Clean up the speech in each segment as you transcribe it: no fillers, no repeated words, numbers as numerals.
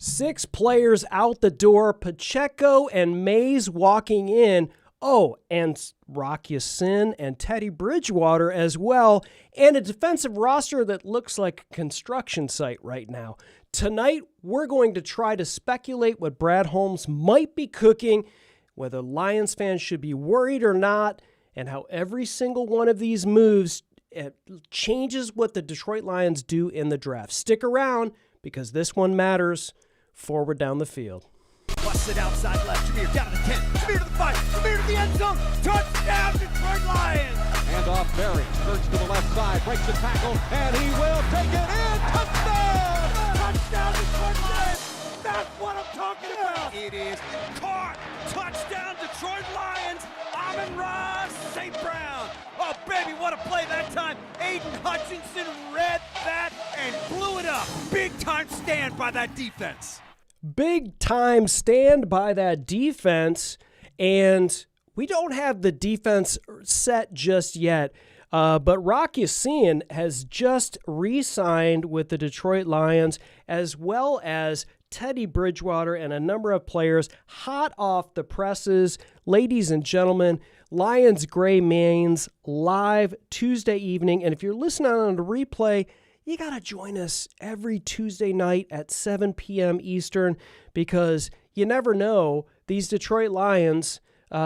6 players out the door, Pacheco and Mays walking in. Oh, and Rock Ya-Sin and Teddy Bridgewater as well, and a defensive roster that looks like a construction site right now. Tonight, we're going to try to speculate what Brad Holmes might be cooking, whether Lions fans should be worried or not, and how every single one of these moves changes what the Detroit Lions do in the draft. Stick around, because this one matters. Forward down the field. Busted outside left. Jahmyr down to the 10. Jahmyr to the 5. Jahmyr to the end zone. Touchdown, Detroit Lions. Hand off Berry. Skirts to the left side. Breaks the tackle. And he will take it in. Touchdown. Touchdown, Detroit Lions. That's what I'm talking about. It is caught. Touchdown, Detroit Lions. Amon-Ra St. Brown. Oh, baby, what a play that time. Aiden Hutchinson read that and blew it up. Big time stand by that defense. Big time stand by that defense, and we don't have the defense set just yet, but Rock Ya-Sin has just re-signed with the Detroit Lions, as well as Teddy Bridgewater and a number of players hot off the presses. Ladies and gentlemen, Lions Gray Mains live Tuesday evening, and if you're listening on the replay, you got to join us every Tuesday night at 7 p.m. Eastern, because you never know, these Detroit Lions,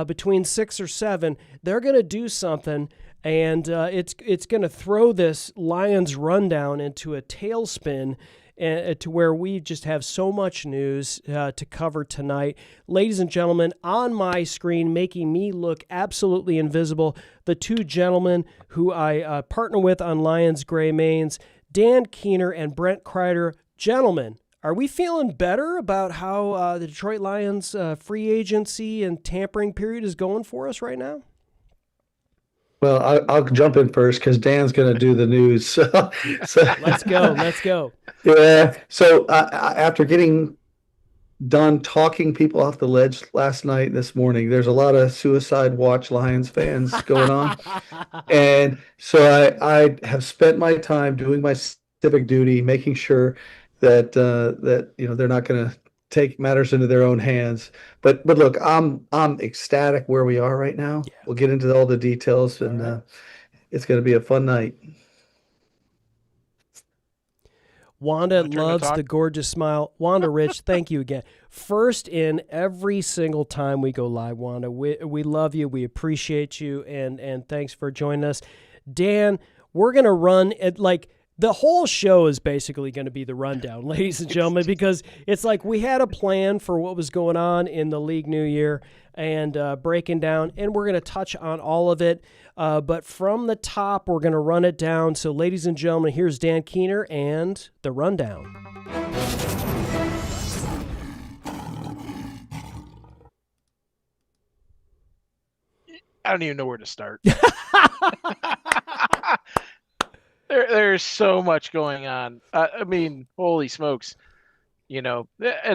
between 6 or 7, they're going to do something, and it's going to throw this Lions rundown into a tailspin, to where we just have so much news to cover tonight. Ladies and gentlemen, on my screen, making me look absolutely invisible, the two gentlemen who I partner with on Lions Gray Mains, Dan Keener and Brent Kreider. Gentlemen, are we feeling better about how the Detroit Lions free agency and tampering period is going for us right now? Well, I'll jump in first because Dan's going to do the news. So Let's go. Yeah. So after getting done talking people off the ledge last night and this morning, there's a lot of Suicide Watch Lions fans going on. And so I have spent my time doing my civic duty, making sure that they're not going to take matters into their own hands. But look, I'm ecstatic where we are right now. Yeah. We'll get into all the details, and right. It's going to be a fun night. Wanda loves the gorgeous smile. Wanda Rich, thank you again. First in every single time we go live, Wanda. We love you. We appreciate you, and thanks for joining us. Dan, we're going to run it like the whole show is basically going to be the rundown, ladies and gentlemen, because it's like we had a plan for what was going on in the League New Year and breaking down, and we're going to touch on all of it. But from the top, we're going to run it down. So, ladies and gentlemen, here's Dan Keener and the rundown. I don't even know where to start. There's so much going on. I mean, holy smokes, and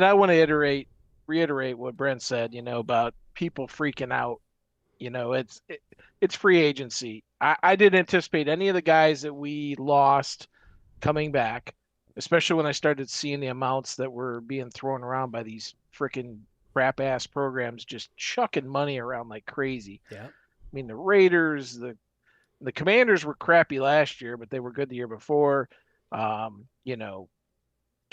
I want to reiterate what Brent said, about people freaking out. It's free agency. I didn't anticipate any of the guys that we lost coming back, especially when I started seeing the amounts that were being thrown around by these freaking crap ass programs, just chucking money around like crazy. Yeah. I mean, the Raiders, the Commanders were crappy last year, but they were good the year before.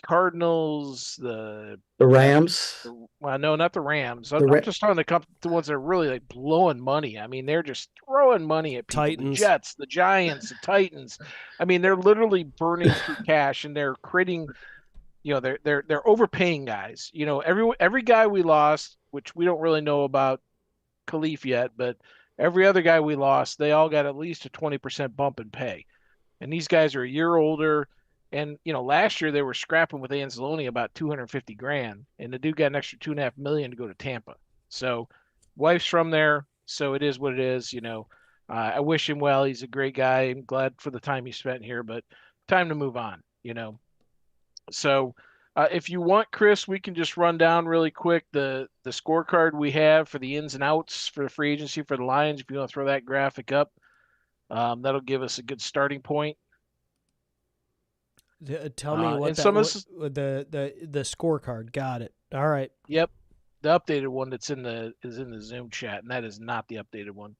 Cardinals, the Rams. Well, no, not the Rams. I'm just talking the ones that are really like blowing money. I mean, they're just throwing money at people. Titans. The Jets, the Giants, the Titans. I mean, they're literally burning through cash, and they're creating. They're overpaying guys. Every guy we lost, which we don't really know about Kalif yet, but every other guy we lost, they all got at least a 20% bump in pay. And these guys are a year older. And, last year they were scrapping with Anzalone about $250,000, and the dude got an extra $2.5 million to go to Tampa. So wife's from there. So it is what it is. I wish him well. He's a great guy. I'm glad for the time he spent here, but time to move on, So if you want, Chris, we can just run down really quick the scorecard we have for the ins and outs for the free agency for the Lions. If you want to throw that graphic up, that'll give us a good starting point. Tell me what and that some of the scorecard. Got it. All right. Yep, the updated one that's in the Zoom chat, and that is not the updated one.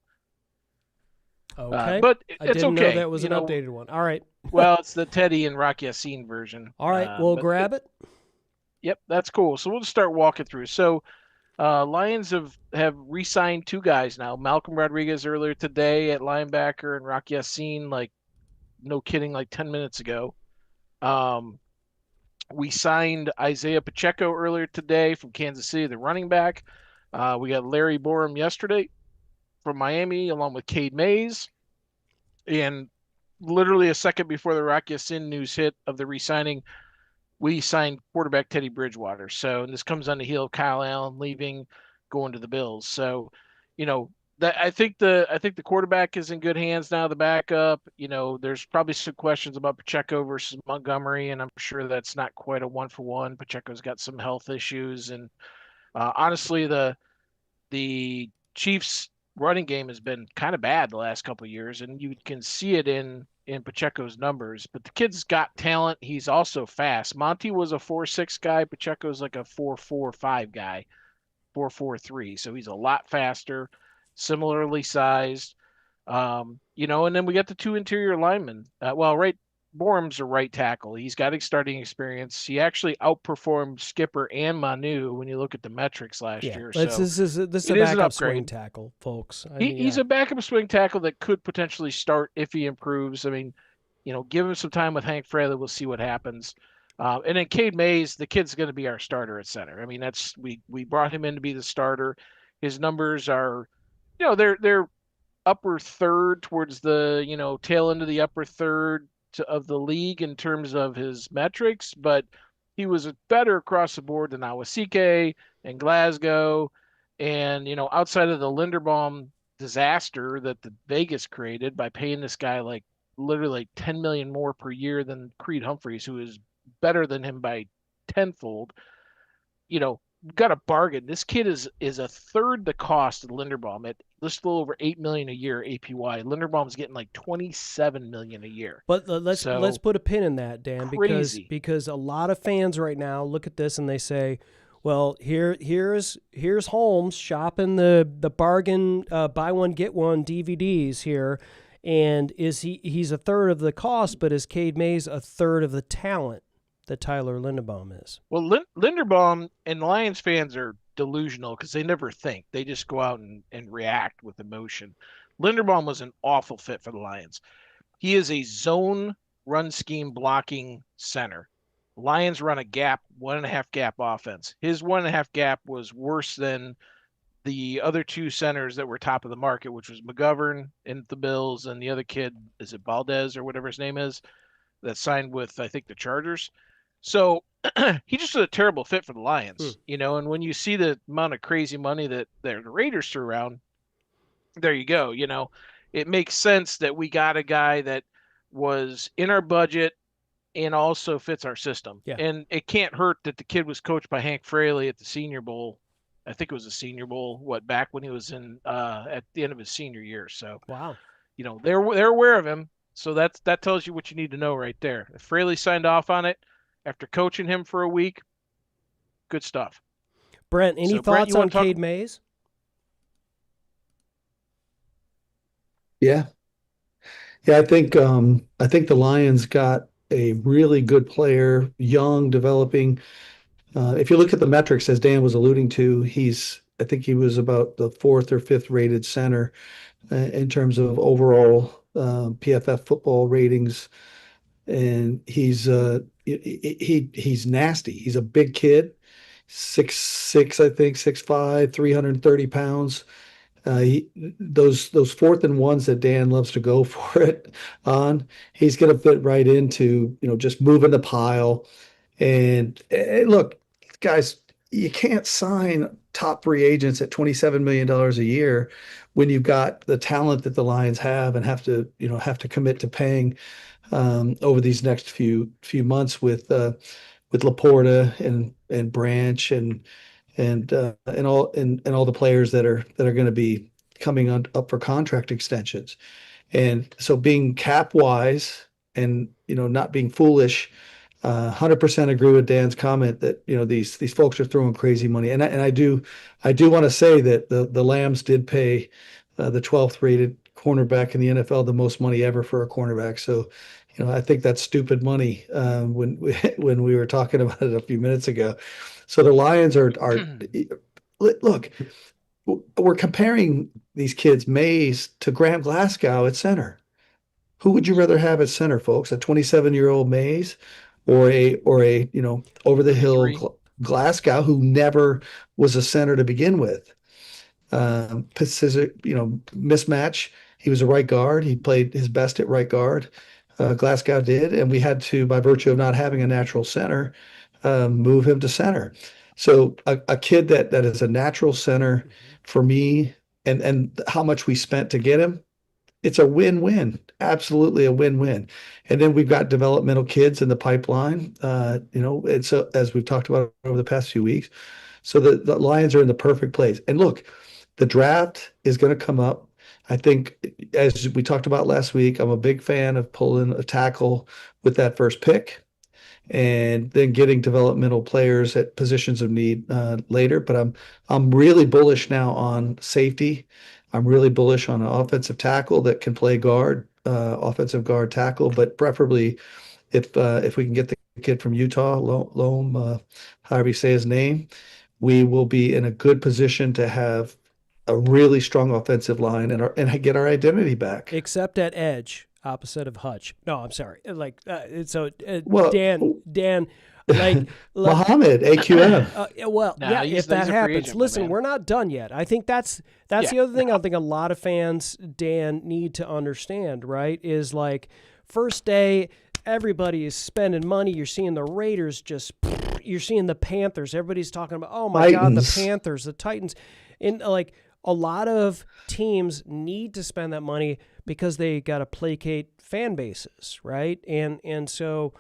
Okay. But I it's didn't okay. know that was an updated one. All right. Well, it's the Teddy and Rock Yassin version. All right. We'll grab it. Yep, that's cool. So we'll just start walking through. So Lions have re-signed 2 guys now. Malcolm Rodriguez earlier today at linebacker, and Rock Yassin, like, no kidding, like 10 minutes ago. We signed Isiah Pacheco earlier today from Kansas City, the running back. We got Larry Borom yesterday from Miami, along with Cade Mays. And literally a second before the Rock Yassin news hit of the re-signing, we signed quarterback Teddy Bridgewater. So, and this comes on the heel of Kyle Allen leaving, going to the Bills. So, that I think the quarterback is in good hands now. The backup, there's probably some questions about Pacheco versus Montgomery, and I'm sure that's not quite a 1-for-1. Pacheco's got some health issues, and honestly, the Chiefs' running game has been kind of bad the last couple of years, and you can see it in Pacheco's numbers. But the kid's got talent. He's also fast. Monty was a 4.6 guy. Pacheco's like a 4.45 guy, 4.43. So he's a lot faster, similarly sized. And then we got the 2 interior linemen. Borum's a right tackle. He's got starting experience. He actually outperformed Skipper and Manu when you look at the metrics last year. So this is a backup swing tackle, folks. He's a backup swing tackle that could potentially start if he improves. I mean, give him some time with Hank Fraley. We'll see what happens. And then Cade Mays, the kid's going to be our starter at center. I mean, we brought him in to be the starter. His numbers are, they're upper third towards the, tail end of the upper third of the league in terms of his metrics, but he was better across the board than Awasike and Glasgow. And, outside of the Linderbaum disaster that the Vegas created by paying this guy like literally 10 million more per year than Creed Humphreys, who is better than him by tenfold, got a bargain. This kid is a third the cost of Linderbaum at just a little over $8 million a year APY. Linderbaum's getting like $27 million a year. But let's put a pin in that, Dan, crazy. because a lot of fans right now look at this and they say, well, here's Holmes shopping the bargain buy one get one DVDs here, and he's a third of the cost, but is Cade Mays a third of the talent that Tyler Linderbaum is? Well, Linderbaum and Lions fans are delusional because they never think. They just go out and react with emotion. Linderbaum was an awful fit for the Lions. He is a zone run scheme blocking center. Lions run a gap, 1.5 gap offense. His 1.5 gap was worse than the other 2 centers that were top of the market, which was McGovern in the Bills and the other kid, is it Valdez or whatever his name is, that signed with, I think, the Chargers. So he just was a terrible fit for the Lions, and when you see the amount of crazy money that the Raiders threw around, there you go. It makes sense that we got a guy that was in our budget and also fits our system. Yeah. And it can't hurt that the kid was coached by Hank Fraley at the Senior Bowl. I think it was a Senior Bowl, back when he was in at the end of his senior year. So, wow, they're aware of him. So that tells you what you need to know right there. If Fraley signed off on it after coaching him for a week, good stuff. Brent, any thoughts on Cade Mays? Yeah. I think the Lions got a really good player, young, developing. If you look at the metrics, as Dan was alluding to, I think he was about the 4th or 5th rated center in terms of overall PFF football ratings, and he's nasty. He's a big kid, 6'6", I think, 6'5", 330 pounds. Those 4th and 1s that Dan loves to go for it on, he's going to fit right into, just moving the pile. And look, guys, you can't sign top free agents at $27 million a year when you've got the talent that the Lions have and have to commit to paying over these next few months with Laporta and Branch and all the players that are going to be coming up for contract extensions. And so being cap wise and not being foolish. 100% agree with Dan's comment that these folks are throwing crazy money, and I do want to say that the Lambs did pay the 12th rated cornerback in the NFL the most money ever for a cornerback. So, I think that's stupid money when when we were talking about it a few minutes ago. So the Lions are look, we're comparing these kids, Mays to Graham Glasgow at center. Who would you rather have at center, folks? A 27-year-old Mays or a over the hill Glasgow who never was a center to begin with? Mismatch. He was a right guard. He played his best at right guard. Glasgow did, and we had to, by virtue of not having a natural center, move him to center. So a kid that is a natural center for me, and how much we spent to get him, it's a win-win, absolutely a win-win. And then we've got developmental kids in the pipeline, and so as we've talked about over the past few weeks. So the Lions are in the perfect place. And look, the draft is going to come up. I think, as we talked about last week, I'm a big fan of pulling a tackle with that first pick and then getting developmental players at positions of need later. But I'm really bullish now on safety. I'm really bullish on an offensive tackle that can play guard, offensive guard tackle, but preferably if we can get the kid from Utah, Loam, however you say his name, we will be in a good position to have a really strong offensive line and get our identity back. Except at edge, opposite of Hutch. No, I'm sorry. Well, Dan, like Muhammad, AQM. If that happens, listen, we're not done yet. I think that's the other thing I think a lot of fans, Dan, need to understand, right? Is like first day, everybody is spending money. You're seeing the Raiders you're seeing the Panthers. Everybody's talking about, oh my God, the Panthers, the Titans. And like a lot of teams need to spend that money because they got to placate fan bases, right? And so,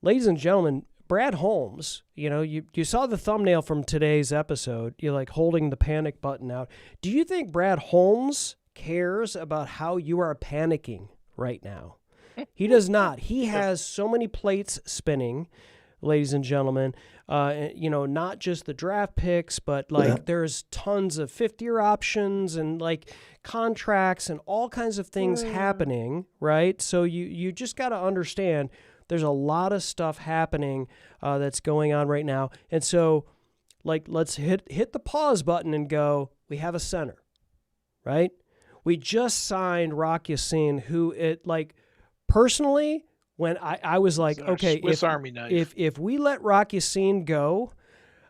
ladies and gentlemen, Brad Holmes, you saw the thumbnail from today's episode. You're like holding the panic button out. Do you think Brad Holmes cares about how you are panicking right now? He does not. He has so many plates spinning, ladies and gentlemen. Not just the draft picks, but there's tons of fifth-year options and like contracts and all kinds of things happening, right? So you just got to understand there's a lot of stuff happening that's going on right now. And so let's hit the pause button and go, we have a center, right? We just signed Rock Ya-Sin, who personally, when I was like, okay, Swiss Army knife. if we let Rock Ya-Sin go,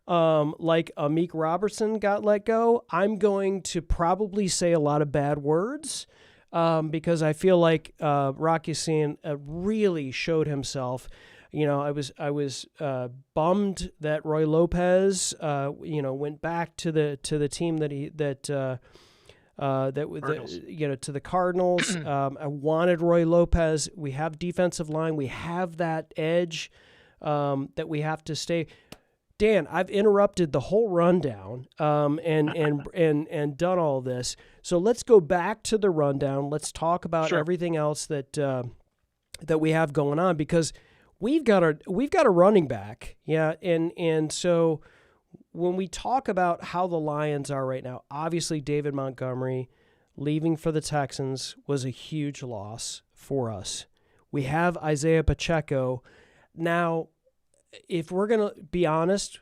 like Amik Robertson got let go, I'm going to probably say a lot of bad words because I feel like Rock Ya-Sin really showed himself. I was bummed that Roy Lopez went back to the team to the Cardinals. I wanted Roy Lopez. We have defensive line. We have that edge that we have to stay. Dan, I've interrupted the whole rundown and done all this. So let's go back to the rundown. Let's talk about everything else that we have going on because we've got a running back. Yeah, and so when we talk about how the Lions are right now, obviously David Montgomery leaving for the Texans was a huge loss for us. We have Isiah Pacheco. Now, if we're going to be honest,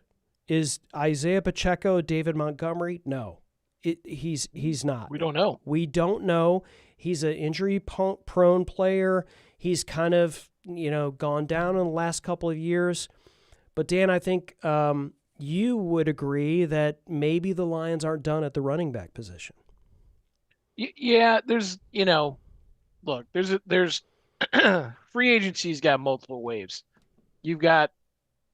is Isiah Pacheco David Montgomery? No, he's not. We don't know. We don't know. He's an injury-prone player. He's kind of, gone down in the last couple of years. But, Dan, I think you would agree that maybe the Lions aren't done at the running back position. Yeah, there's free agency's got multiple waves. You've got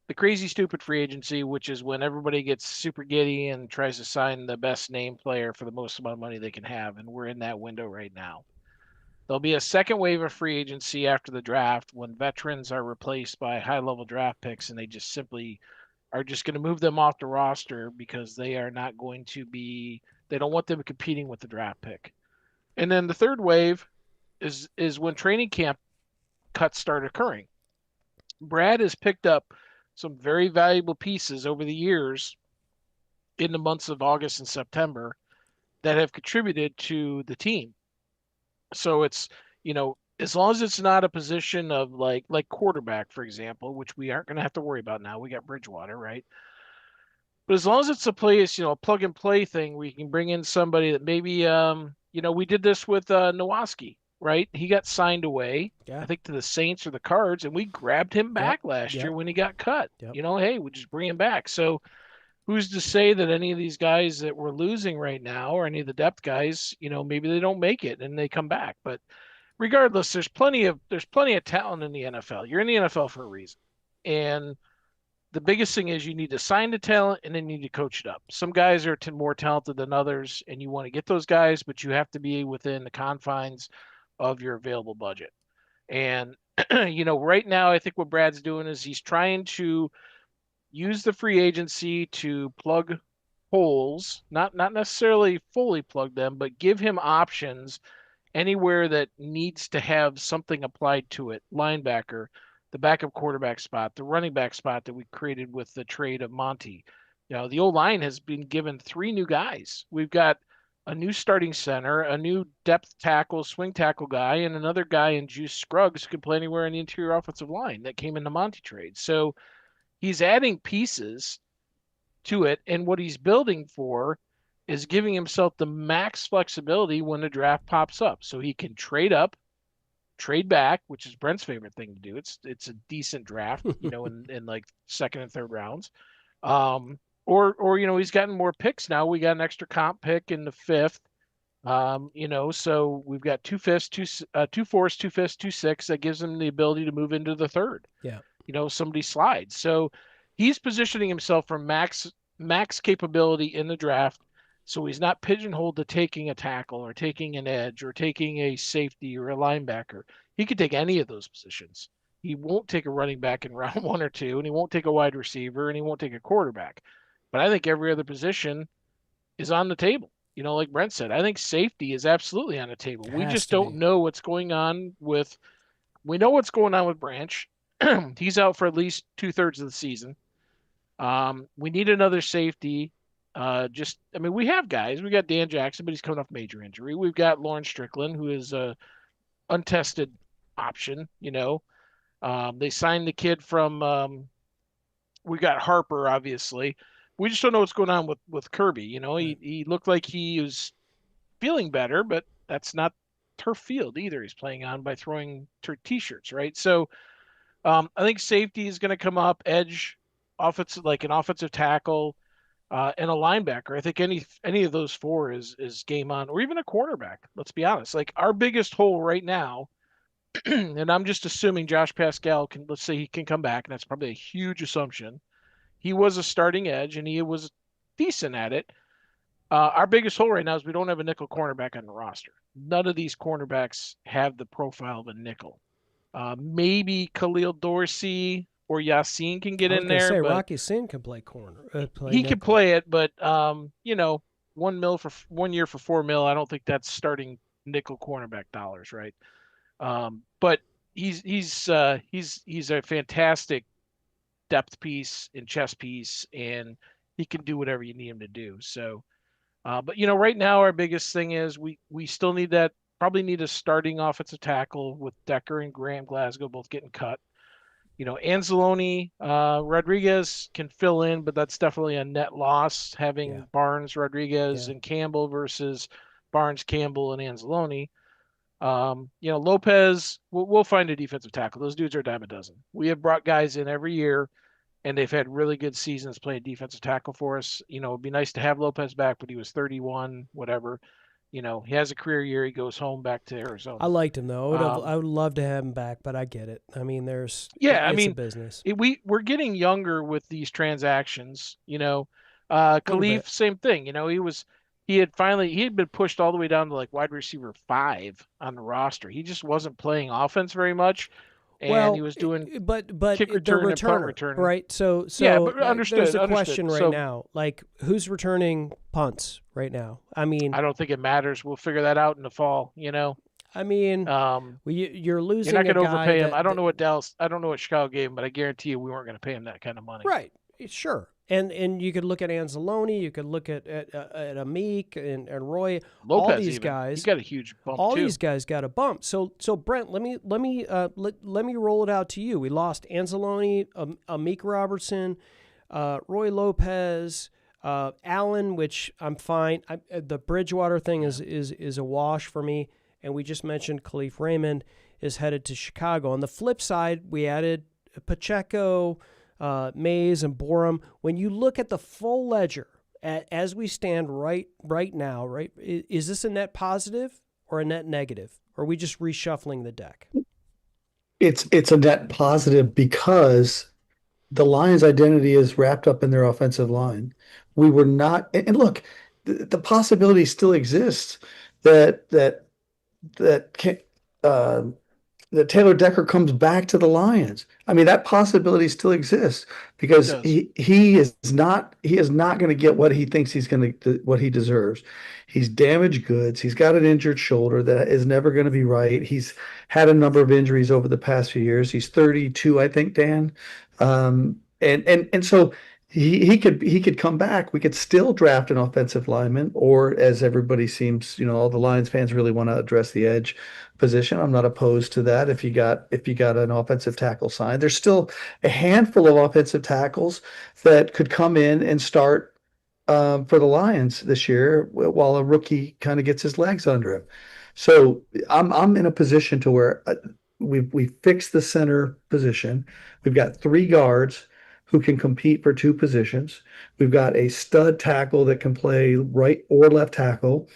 the crazy stupid free agency, which is when everybody gets super giddy and tries to sign the best name player for the most amount of money they can have, and we're in that window right now. There'll be a second wave of free agency after the draft when veterans are replaced by high-level draft picks, and they just simply are just going to move them off the roster because they are not going to be – they don't want them competing with the draft pick. And then the third wave is when training camp cuts start occurring. Brad has picked up some very valuable pieces over the years in the months of August and September that have contributed to the team. So it's, as long as it's not a position of like quarterback, for example, which we aren't going to have to worry about now. We got Bridgewater, right? But as long as it's a place, a plug and play thing, we can bring in somebody that maybe, we did this with Nowaski, right? He got signed away, I think, to the Saints or the Cards, and we grabbed him back last year when he got cut. Yep. Hey, we just bring him back. So who's to say that any of these guys that we're losing right now, or any of the depth guys, maybe they don't make it and they come back. But regardless, there's plenty of talent in the NFL. You're in the NFL for a reason. And the biggest thing is you need to sign the talent and then you need to coach it up. Some guys are more talented than others, and you want to get those guys, but you have to be within the confines of your available budget. And, right now, I think what Brad's doing is he's trying to use the free agency to plug holes, not necessarily fully plug them, but give him options anywhere that needs to have something applied to it. Linebacker, the backup quarterback spot, the running back spot that we created with the trade of Monty. The O-line has been given 3 new guys. We've got a new starting center, a new depth tackle, swing tackle guy, and another guy in Juice Scruggs who can play anywhere in the interior offensive line that came in the Monty trade. So he's adding pieces to it, and what he's building for is giving himself the max flexibility when the draft pops up. So he can trade up, trade back, which is Brent's favorite thing to do. It's a decent draft, in like second and third rounds. Or he's gotten more picks now. We got an extra comp pick in the 5th. So we've got 2 5ths, 2 4s, 2 5ths, 2 6. That gives him the ability to move into the 3rd. Yeah. Somebody slides. So he's positioning himself for max capability in the draft. So he's not pigeonholed to taking a tackle or taking an edge or taking a safety or a linebacker. He could take any of those positions. He won't take a running back in round 1 or 2, and he won't take a wide receiver, and he won't take a quarterback. But I think every other position is on the table. Like Brent said, I think safety is absolutely on the table. We just don't know what's going on with – we know what's going on with Branch. He's out for at least 2/3 of the season. We need another safety. We have guys. We got Dan Jackson, but he's coming off major injury. We've got Lauren Strickland, who is a untested option. They signed the kid from. We got Harper, obviously. We just don't know what's going on with Kirby. He looked like he was feeling better, but that's not turf field either. He's playing on by throwing t-shirts, right? So I think safety is going to come up. Edge, an offensive tackle. And a linebacker. I think any of those 4 is game on, or even a cornerback. Let's be honest. Like our biggest hole right now, and I'm just assuming Josh Pascal let's say he can come back, and that's probably a huge assumption. He was a starting edge, and he was decent at it. Our biggest hole right now is we don't have a nickel cornerback on the roster. None of these cornerbacks have the profile of a nickel. Maybe Khalil Dorsey or Yassine can get in there. But Rocky Sin can play corner. He can play it, but $1 million for 1 year for $4 million. I don't think that's starting nickel cornerback dollars, right? But he's a fantastic depth piece and chess piece, and he can do whatever you need him to do. So, but right now our biggest thing is we still need that. Probably need a starting offensive tackle with Decker and Graham Glasgow both getting cut. Anzalone, Rodriguez can fill in, but that's definitely a net loss having Barnes, Rodriguez, and Campbell versus Barnes, Campbell, and Anzalone. Lopez, we'll find a defensive tackle. Those dudes are a dime a dozen. We have brought guys in every year, and they've had really good seasons playing defensive tackle for us. It'd be nice to have Lopez back, but he was 31, whatever. He has a career year. He goes home back to Arizona. I liked him though. I would love to have him back, but I get it. It's a business. We're getting younger with these transactions. Kalif, same thing. He had been pushed all the way down to like wide receiver 5 on the roster. He just wasn't playing offense very much. And he was doing but kick return and punt return. Right? So yeah, but understood. There's a question right now. Like, who's returning punts right now? I don't think it matters. We'll figure that out in the fall. I mean, you're losing. You're not going to overpay him. That, I don't know what Chicago gave him, but I guarantee you we weren't going to pay him that kind of money. Right. Sure. And you could look at Anzalone, you could look at Amik and Roy. Lopez, all these guys, he got a huge bump. All too. these guys got a bump. So Brent, let me roll it out to you. We lost Anzalone, Amik Robertson, Roy Lopez, Allen, which I'm fine. The Bridgewater thing is a wash for me. And we just mentioned Kalif Raymond is headed to Chicago. On the flip side, we added Pacheco, Mays, and Borom. When you look at the full ledger, as we stand right now, right, is this a net positive or a net negative? Or are we just reshuffling the deck? It's a net positive because the Lions' identity is wrapped up in their offensive line. We were not, and look, the possibility still exists that Taylor Decker comes back to the Lions. I mean, that possibility still exists because he is not going to get what he thinks what he deserves. He's damaged goods. He's got an injured shoulder that is never going to be right. He's had a number of injuries over the past few years. He's 32, I think, Dan. And so he could come back. We could still draft an offensive lineman, or as everybody seems, all the Lions fans really want to address the edge position. I'm not opposed to that. If you got an offensive tackle signed, there's still a handful of offensive tackles that could come in and start for the Lions this year while a rookie kind of gets his legs under him. So I'm in a position to where we fixed the center position. We've got 3 guards who can compete for 2 positions. We've got a stud tackle that can play right or left tackle.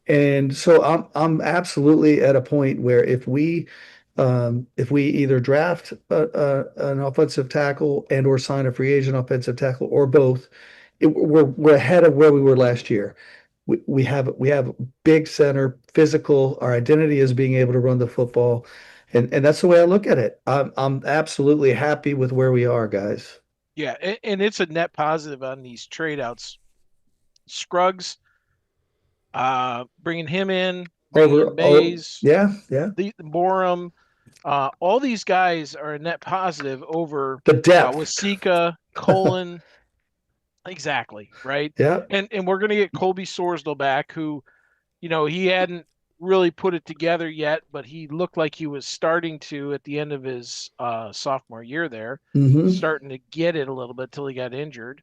And so I'm absolutely at a point where if we either draft an offensive tackle and or sign a free agent offensive tackle or both, we're ahead of where we were last year. We have big center, physical. Our identity is being able to run the football, and that's the way I look at it. I'm absolutely happy with where we are, guys. Yeah, and it's a net positive on these trade outs. Scruggs, bringing him in, bringing Mays, the Borom, all these guys are a net positive over the depth. Isiah, Colin, exactly, right? Yeah, and we're gonna get Colby Sorsdal back, who, he hadn't really put it together yet, but he looked like he was starting to at the end of his sophomore year there, starting to get it a little bit till he got injured.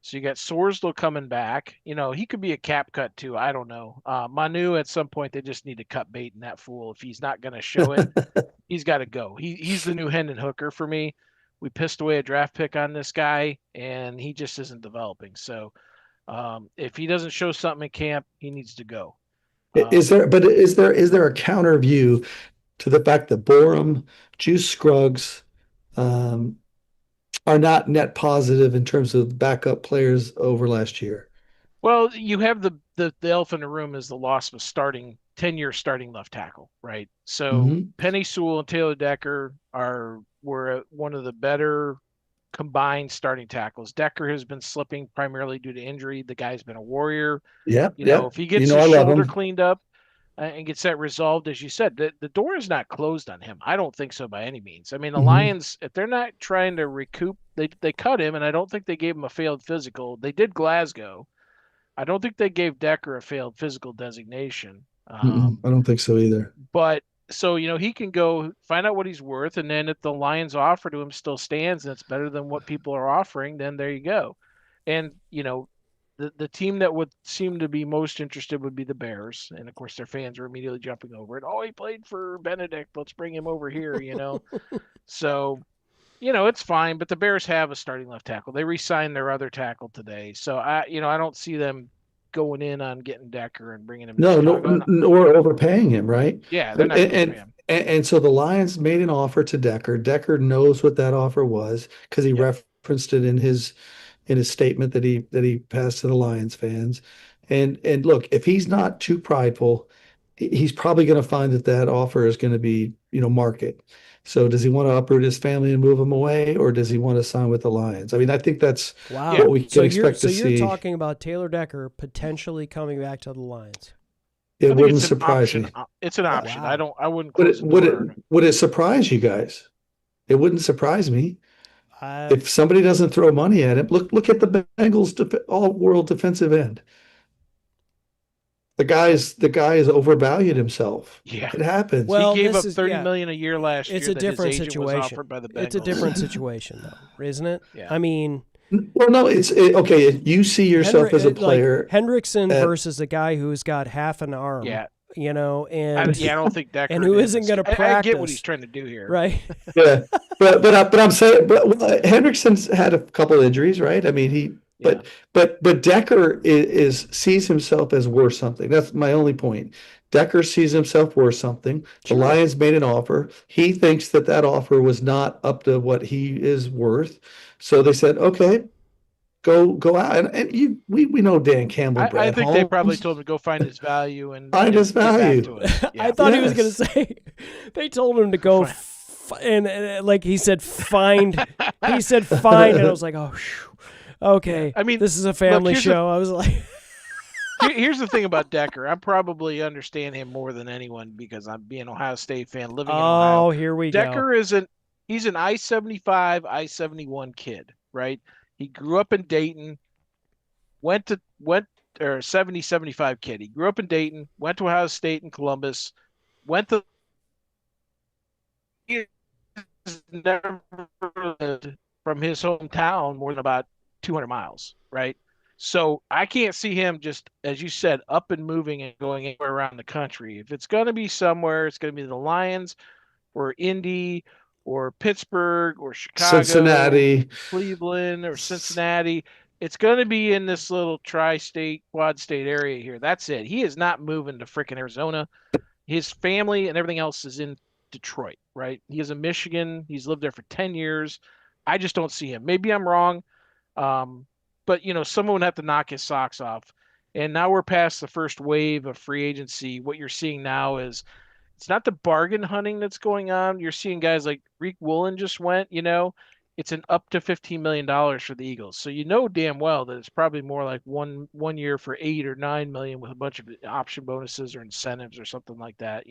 So you got Sorsdal coming back. He could be a cap cut too. I don't know. Manu, at some point, they just need to cut bait in that fool. If he's not going to show it, he's got to go. He's the new Hendon Hooker for me. We pissed away a draft pick on this guy, and he just isn't developing. So if he doesn't show something in camp, he needs to go. Is there a counter view to the fact that Borom, Juice Scruggs are not net positive in terms of backup players over last year? Well, you have the elephant in the room is the loss of a 10-year starting left tackle, right? So Penny Sewell and Taylor Decker were one of the better combined starting tackles. Decker has been slipping primarily due to injury. The guy's been a warrior. If he gets his shoulder cleaned up and gets that resolved, as you said, the door is not closed on him. I don't think so by any means. I mean, the Lions, if they're not trying to recoup, they cut him, and I don't think they gave him a failed physical. They did Glasgow. I don't think they gave Decker a failed physical designation. I don't think so either. But so, he can go find out what he's worth, and then if the Lions offer to him still stands and it's better than what people are offering, then there you go. And, the team that would seem to be most interested would be the Bears. And, of course, their fans are immediately jumping over it. Oh, he played for Benedict. Let's bring him over here, So, it's fine. But the Bears have a starting left tackle. They re-signed their other tackle today. So, I don't see them going in on getting Decker and bringing him. Or overpaying him, right? Yeah, they're not overpaying him. And so the Lions made an offer to Decker. Decker knows what that offer was because he referenced it in his statement that he passed to the Lions fans. And look, if he's not too prideful, he's probably going to find that offer is going to be, market. So does he want to uproot his family and move him away, or does he want to sign with the Lions? I mean, I think that's what we can expect to see. So you're talking about Taylor Decker potentially coming back to the Lions. It I think wouldn't it's an surprise option. me. It's an option. Wow. I wouldn't Would close it the door. would it surprise you guys? It wouldn't surprise me if somebody doesn't throw money at him. Look at the Bengals all-world defensive end. The guy has overvalued himself. Yeah. It happens. Well, He gave this up is- $30 yeah. million a year last It's year a that his different agent was situation. offered by the Bengals. It's a different situation, though, isn't it? Yeah. I mean, Well, no, okay. You see yourself as a player. like Hendrickson versus a guy who's got half an arm. Yeah. You know, I and don't think Decker and who is. isn't going to I practice. get what he's trying to do here. Right. Yeah, but I'm saying, Hendrickson's had a couple injuries, right? I mean, but Decker sees himself as worth something. That's my only point. Decker sees himself worth something. The Lions made an offer. He thinks that offer was not up to what he is worth. So they said, okay, go out. And we know Dan Campbell, Brad I think Holmes. they probably told him to go find his value and Find his get back value. to it. Yeah. I thought he was going to say they told him to go and like he said find. He said find, and I was like, oh, okay. I mean, this is a family show. I was like. Here's the thing about Decker. I probably understand him more than anyone because I'm being an Ohio State fan living in Ohio. Oh, here we go. Decker he's an I-75, I-71 kid, right? He grew up in Dayton, or 70-75 kid. He grew up in Dayton, went to Ohio State and Columbus, never lived from his hometown more than about 200 miles, right? So I can't see him just, as you said, up and moving and going anywhere around the country. If it's going to be somewhere, it's going to be the Lions or Indy or Pittsburgh or Chicago, Cincinnati, Cleveland or Cincinnati. It's going to be in this little tri-state, quad-state area here. That's it. He is not moving to freaking Arizona. His family and everything else is in Detroit, right? He is in Michigan. He's lived there for 10 years. I just don't see him. Maybe I'm wrong. But, someone would have to knock his socks off. And now we're past the first wave of free agency. What you're seeing now is it's not the bargain hunting that's going on. You're seeing guys like Reek Woolen just went, it's an up to $15 million for the Eagles. So damn well that it's probably more like one year for $8 or $9 million with a bunch of option bonuses or incentives or something like that,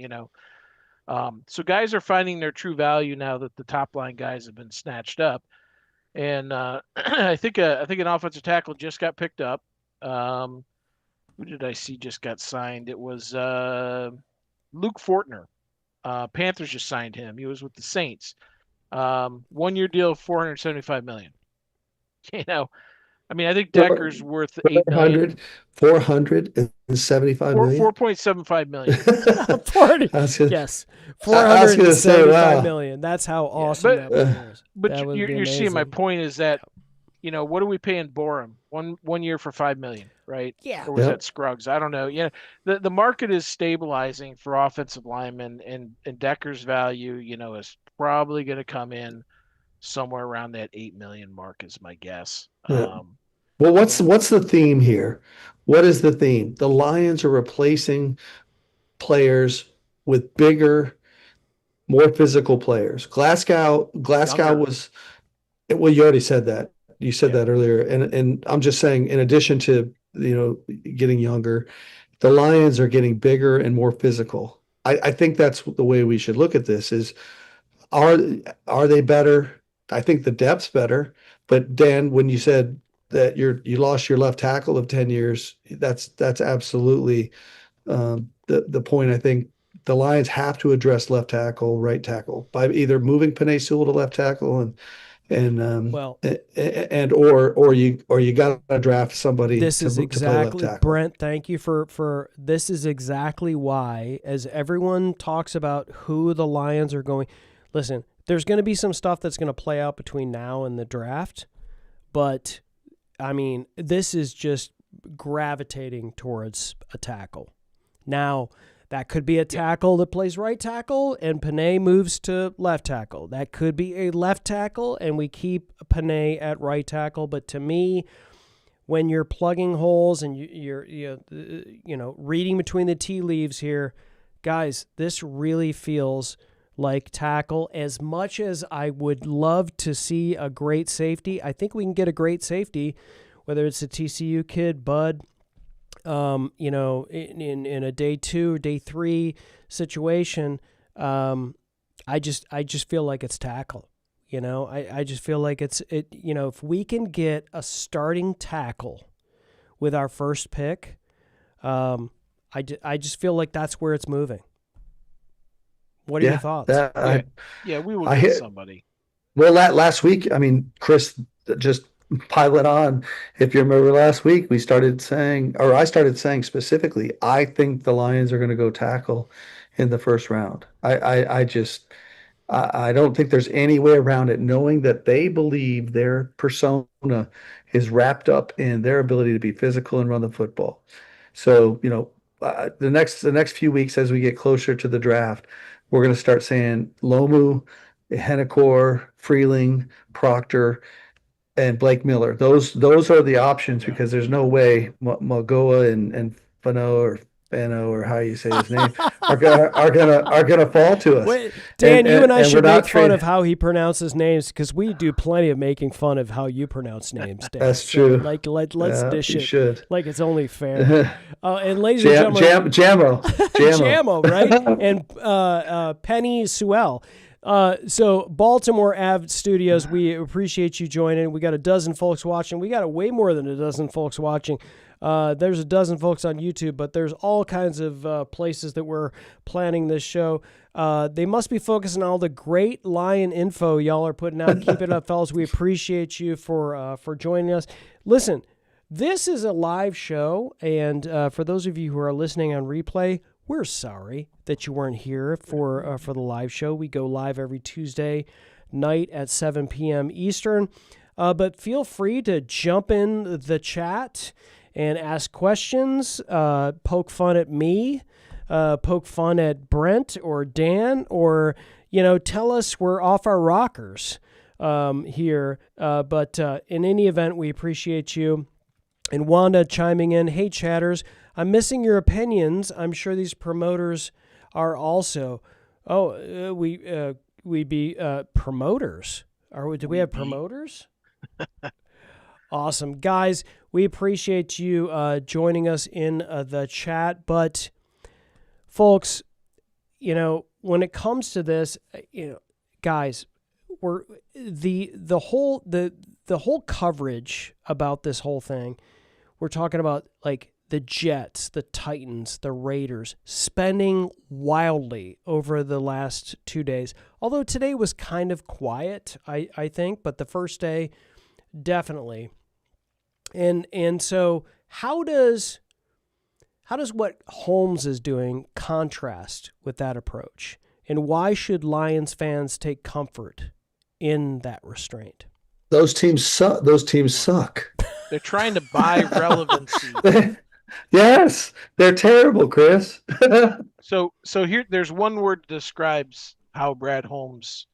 So guys are finding their true value now that the top line guys have been snatched up. And I think an offensive tackle just got picked up. Who did I see just got signed? It was Luke Fortner. Panthers just signed him. He was with the Saints. 1 year deal, $475 million. I think Decker's worth $8 million. $475 million. $4.75 million. 40. I Yes, was gonna say, $475 wow. million. That's how awesome that player is. But That would be you're seeing my amazing. point is that, what are we paying Borom? One year for $5 million, right? Yeah. Or was that Scruggs? I don't know. The market is stabilizing for offensive linemen, and Decker's value, is probably going to come in somewhere around that $8 million mark is my guess. Yeah. Well, what's the theme here? What is the theme? The Lions are replacing players with bigger, more physical players. Glasgow was, well, you already said that. You said that earlier. And I'm just saying, in addition to, getting younger, the Lions are getting bigger and more physical. I think that's the way we should look at this is, are they better? I think the depth's better. But Dan, when you said that you lost your left tackle of 10 years, that's absolutely the point. I think the Lions have to address left tackle, right tackle by either moving Penei Sewell to left tackle or you got to draft somebody. This is to play left exactly, tackle. Brent, thank you for this is exactly why, as everyone talks about who the Lions are going, listen, there's going to be some stuff that's going to play out between now and the draft, but this is just gravitating towards a tackle. Now, that could be a tackle that plays right tackle and Penei moves to left tackle. That could be a left tackle and we keep Penei at right tackle. But to me, when you're plugging holes and you're reading between the tea leaves here, guys, this really feels like tackle. As much as I would love to see a great safety, I think we can get a great safety, whether it's a TCU kid, Bud, in a day 2 or day 3 situation, I just feel like it's tackle. I just feel like if we can get a starting tackle with our first pick, I just feel like that's where it's moving. What are your thoughts? We will get somebody. Well, last week, I mean, Chris, just pile it on. If you remember last week, I started saying specifically, I think the Lions are going to go tackle in the first round. I don't think there's any way around it, knowing that they believe their persona is wrapped up in their ability to be physical and run the football. So, the next few weeks as we get closer to the draft, we're going to start saying Lomu, Hennecore, Freeling, Proctor, and Blake Miller. Those are the options, because there's no way Magoa and Fano or how you say his name are gonna fall to us. Wait, Dan, you and I should make fun of how he pronounces names, because we do plenty of making fun of how you pronounce names, Dan. That's true. Let's dish it. Should. Like it's only fair. And ladies and gentlemen, Jammo, right? And Penny Sewell. So Baltimore Ave Studios, we appreciate you joining. We got a dozen folks watching. We got way more than a dozen folks watching. There's a dozen folks on YouTube, but there's all kinds of places that we're planning this show. They must be focusing on all the great Lion info y'all are putting out. Keep it up, fellas. We appreciate you for joining us. Listen, this is a live show, and for those of you who are listening on replay, we're sorry that you weren't here for the live show. We go live every Tuesday night at 7 p.m. Eastern. But feel free to jump in the chat and ask questions, poke fun at me, poke fun at Brent or Dan, or, tell us we're off our rockers here. But in any event, we appreciate you. And Wanda chiming in, hey, chatters, I'm missing your opinions. I'm sure these promoters are also. Oh, we be promoters. Do we have promoters? Awesome. Guys, we appreciate you joining us in the chat. But, folks, when it comes to this, guys, we're the whole coverage about this whole thing, we're talking about like the Jets, the Titans, the Raiders spending wildly over the last 2 days. Although today was kind of quiet, I think, but the first day, definitely. And so how does what Holmes is doing contrast with that approach? And why should Lions fans take comfort in that restraint? Those teams suck. They're trying to buy relevancy. Yes, they're terrible, Chris. So here, there's one word that describes how Brad Holmes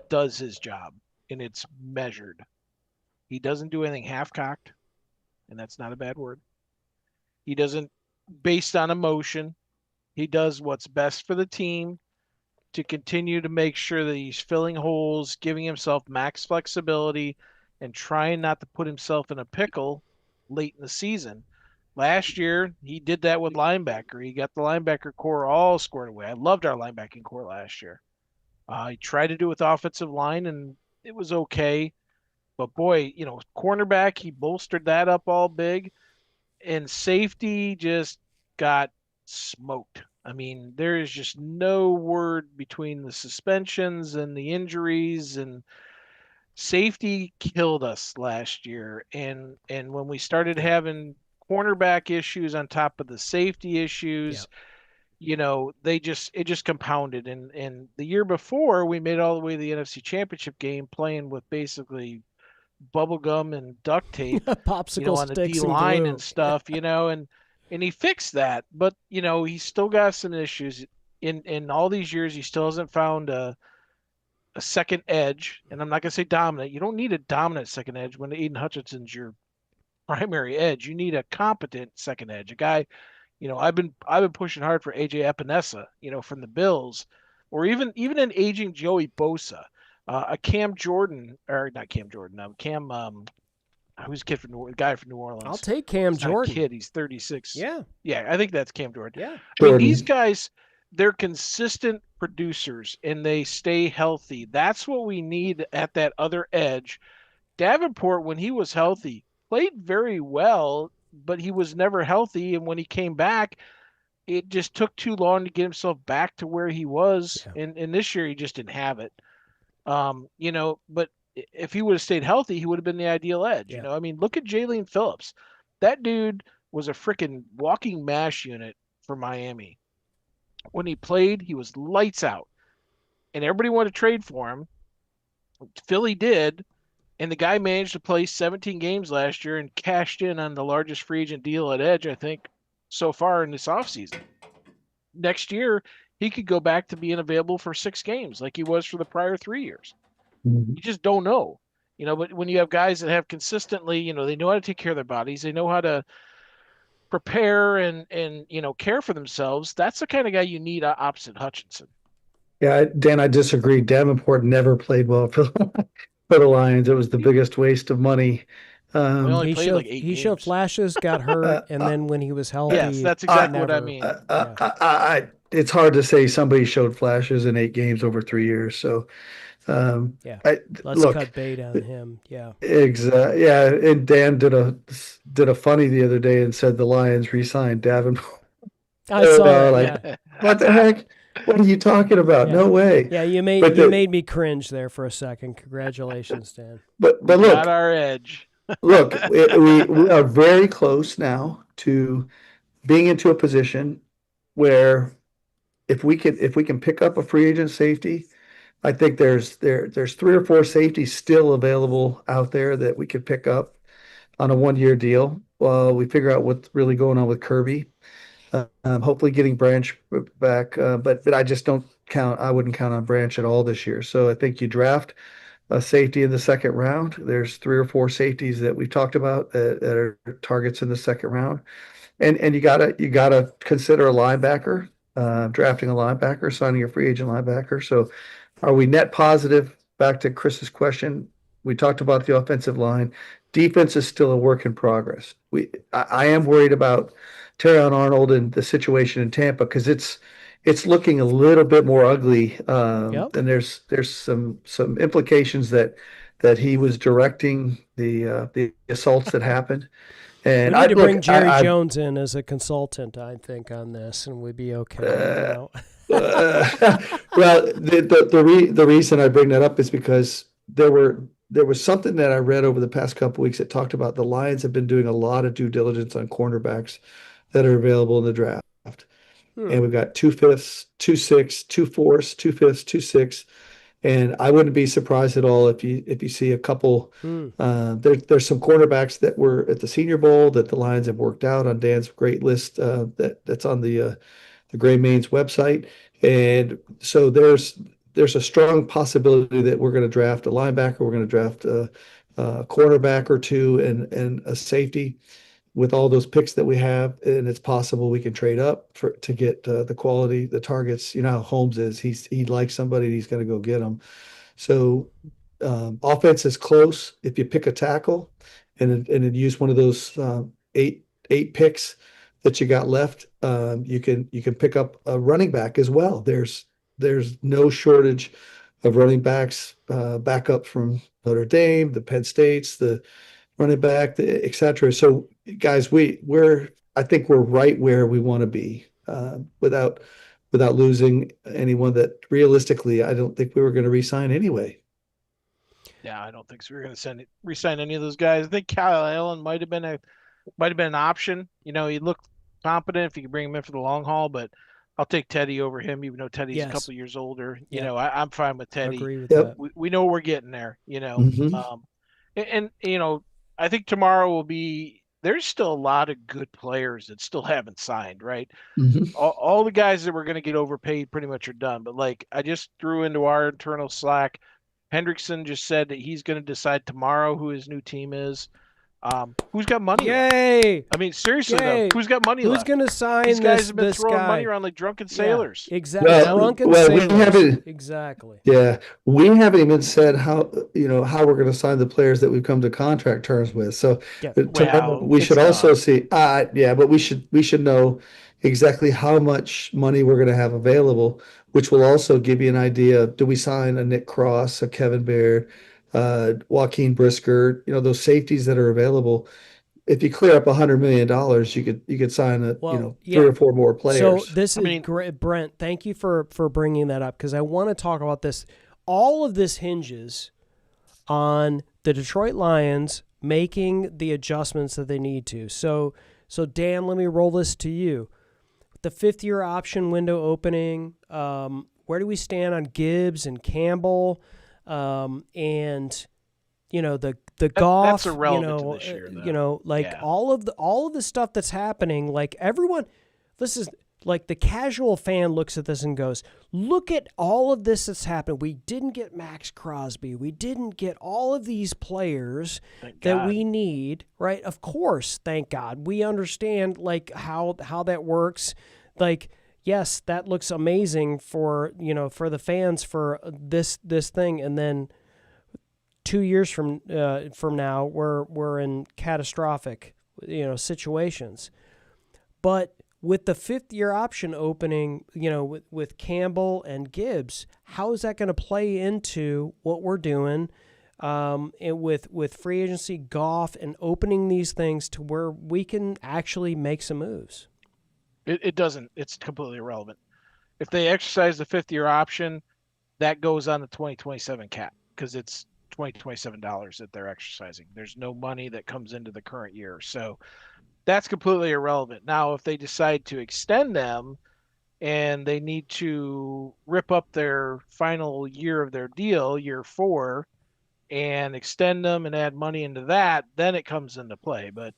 does his job, and it's measured. He doesn't do anything half-cocked, and that's not a bad word. He doesn't based on emotion. He does what's best for the team to continue to make sure that he's filling holes, giving himself max flexibility, and trying not to put himself in a pickle late in the season. Last year, he did that with linebacker. He got the linebacker core all squared away. I loved our linebacking core last year. He tried to do it with offensive line, and it was okay. But, boy, cornerback, he bolstered that up all big. And safety just got smoked. I mean, there is just no word between the suspensions and the injuries, and safety killed us last year. And when we started having cornerback issues on top of the safety issues, it just compounded. And the year before, we made it all the way to the NFC Championship game playing with basically bubble gum and duct tape, popsicle on the sticks D-line and and stuff, and he fixed that. But, he's still got some issues. In all these years, he still hasn't found a second edge. And I'm not going to say dominant. You don't need a dominant second edge when Aiden Hutchinson's your primary edge. You need a competent second edge, a guy. I've been pushing hard for AJ Epinesa, from the Bills, or even an aging Joey Bosa, a Cam Jordan, or not Cam Jordan, Cam who's the kid from the guy from New Orleans? I'll take Cam He's not Jordan. a kid, he's 36. Yeah. Yeah, I think that's Cam Jordan. Yeah. I mean, these guys, they're consistent producers and they stay healthy. That's what we need at that other edge. Davenport, when he was healthy, played very well, but he was never healthy. And when he came back, it just took too long to get himself back to where he was. Yeah. And this year, he just didn't have it. But if he would have stayed healthy, he would have been the ideal edge. Yeah. I mean, look at Jalen Phillips. That dude was a freaking walking mash unit for Miami. When he played, he was lights out. And everybody wanted to trade for him. Philly did. And the guy managed to play 17 games last year and cashed in on the largest free agent deal at edge, I think, so far in this offseason. Next year, he could go back to being available for 6 games like he was for the prior 3 years. You just don't know. But when you have guys that have consistently, they know how to take care of their bodies, they know how to prepare and care for themselves, that's the kind of guy you need opposite Hutchinson. Yeah, Dan, I disagree. Davenport never played well for the Lions. It was the biggest waste of money. He played like 8 he showed games. flashes, got hurt, and then when he was healthy, Yes, that's exactly what I mean. It's hard to say somebody showed flashes in 8 games over 3 years. So, let's cut bait on him. Yeah, exactly. Yeah, and Dan did a funny the other day and said the Lions re-signed Davenport. I saw it. Yeah. What the heck? What are you talking about? Yeah. No way. Yeah, you made me cringe there for a second. Congratulations, Dan. But we look, got our edge. Look, we are very close now to being into a position where if we can pick up a free agent safety, I think there's 3 or 4 safeties still available out there that we could pick up on a 1-year deal while we figure out what's really going on with Kirby. Hopefully getting Branch back, but I just don't count. I wouldn't count on Branch at all this year. So I think you draft a safety in the second round. There's 3 or 4 safeties that we've talked about that are targets in the second round, and you gotta consider a linebacker, drafting a linebacker, signing a free agent linebacker. So, are we net positive? Back to Chris's question, we talked about the offensive line. Defense is still a work in progress. I am worried about Terrion Arnold and the situation in Tampa because it's looking a little bit more ugly. And there's some implications that he was directing the assaults that happened. And we need to bring Jerry Jones in as a consultant, I think, on this, and we'd be okay. Well, the reason I bring that up is because there was something that I read over the past couple of weeks that talked about the Lions have been doing a lot of due diligence on cornerbacks that are available in the draft. And we've got 2 5ths, 2 6s, 2 4s, 2 5ths, 2 6. And I wouldn't be surprised at all if you see a couple. There's some cornerbacks that were at the Senior Bowl that the Lions have worked out on Dan's great list that's on the Gray Main's website. And so there's a strong possibility that we're going to draft a linebacker, we're going to draft a cornerback or 2 and a safety with all those picks that we have, and it's possible we can trade up to get the quality, the targets. You know how Holmes is. He likes somebody, he's going to go get them. So offense is close. If you pick a tackle and use one of those eight picks that you got left, you can pick up a running back as well. There's no shortage of running backs, backup from Notre Dame, the Penn States, the running back, et cetera. So guys, I think we're right where we want to be, without losing anyone that realistically I don't think we were going to re-sign anyway. Yeah, I don't think so. We're going to re-sign any of those guys. I think Kyle Allen might have been an option. He looked competent if you could bring him in for the long haul, but I'll take Teddy over him, even though Teddy's a couple years older. I'm fine with Teddy. I agree with that. We know we're getting there. Mm-hmm. And I think tomorrow will be. There's still a lot of good players that still haven't signed, right? Mm-hmm. All the guys that were going to get overpaid pretty much are done. But I just threw into our internal Slack, Hendrickson just said that he's going to decide tomorrow who his new team is. Who's got money Yay! left? I mean, seriously, Yay. though, who's got money Who's left? going to sign These guys this, have been this throwing guy? money around like drunken sailors. Yeah, exactly. Well, Drunken well, we sailors. haven't- Exactly. Yeah, we haven't even said how we're going to sign the players that we've come to contract terms with. So Yeah. tomorrow we it's should also done. see. But we should know exactly how much money we're going to have available, which will also give you an idea. Do we sign a Nick Cross, a Kevin Baird, Joaquin Brisker? Those safeties that are available. If you clear up $100 million, you could sign three or four more players. So this is great, Brent. Thank you for bringing that up, because I want to talk about this. All of this hinges on the Detroit Lions making the adjustments that they need to. So Dan, let me roll this to you. The 5th-year option window opening. Where do we stand on Gibbs and Campbell? And the golf, that's irrelevant to this year, though. all of the stuff that's happening, like everyone, this is like the casual fan looks at this and goes, look at all of this that's happened. We didn't get Max Crosby. We didn't get all of these players that we need, right? Of course, thank God. We understand like how that works. Like, yes, that looks amazing for the fans for this thing, and then 2 years from now, we're in catastrophic, situations. But with the 5th-year option opening, with Campbell and Gibbs, how is that going to play into what we're doing, and with free agency, golf, and opening these things to where we can actually make some moves? It doesn't. It's completely irrelevant. If they exercise the 5th-year option, that goes on the 2027 cap, because it's $20-$27 that they're exercising. There's no money that comes into the current year. So that's completely irrelevant. Now, if they decide to extend them and they need to rip up their final year of their deal, year 4, and extend them and add money into that, then it comes into play. But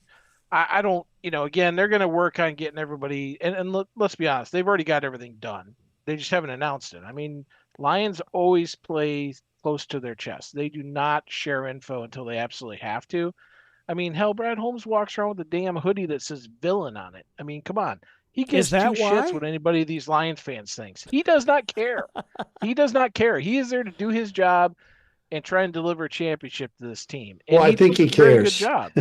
I don't, again, they're going to work on getting everybody, and let's be honest, they've already got everything done. They just haven't announced it. I mean, Lions always play close to their chest. They do not share info until they absolutely have to. I mean, hell, Brad Holmes walks around with a damn hoodie that says villain on it. I mean, come on. He gives two shits what anybody of these Lions fans thinks. He does not care. He does not care. He is there to do his job and try and deliver a championship to this team. And I think he cares. Good job.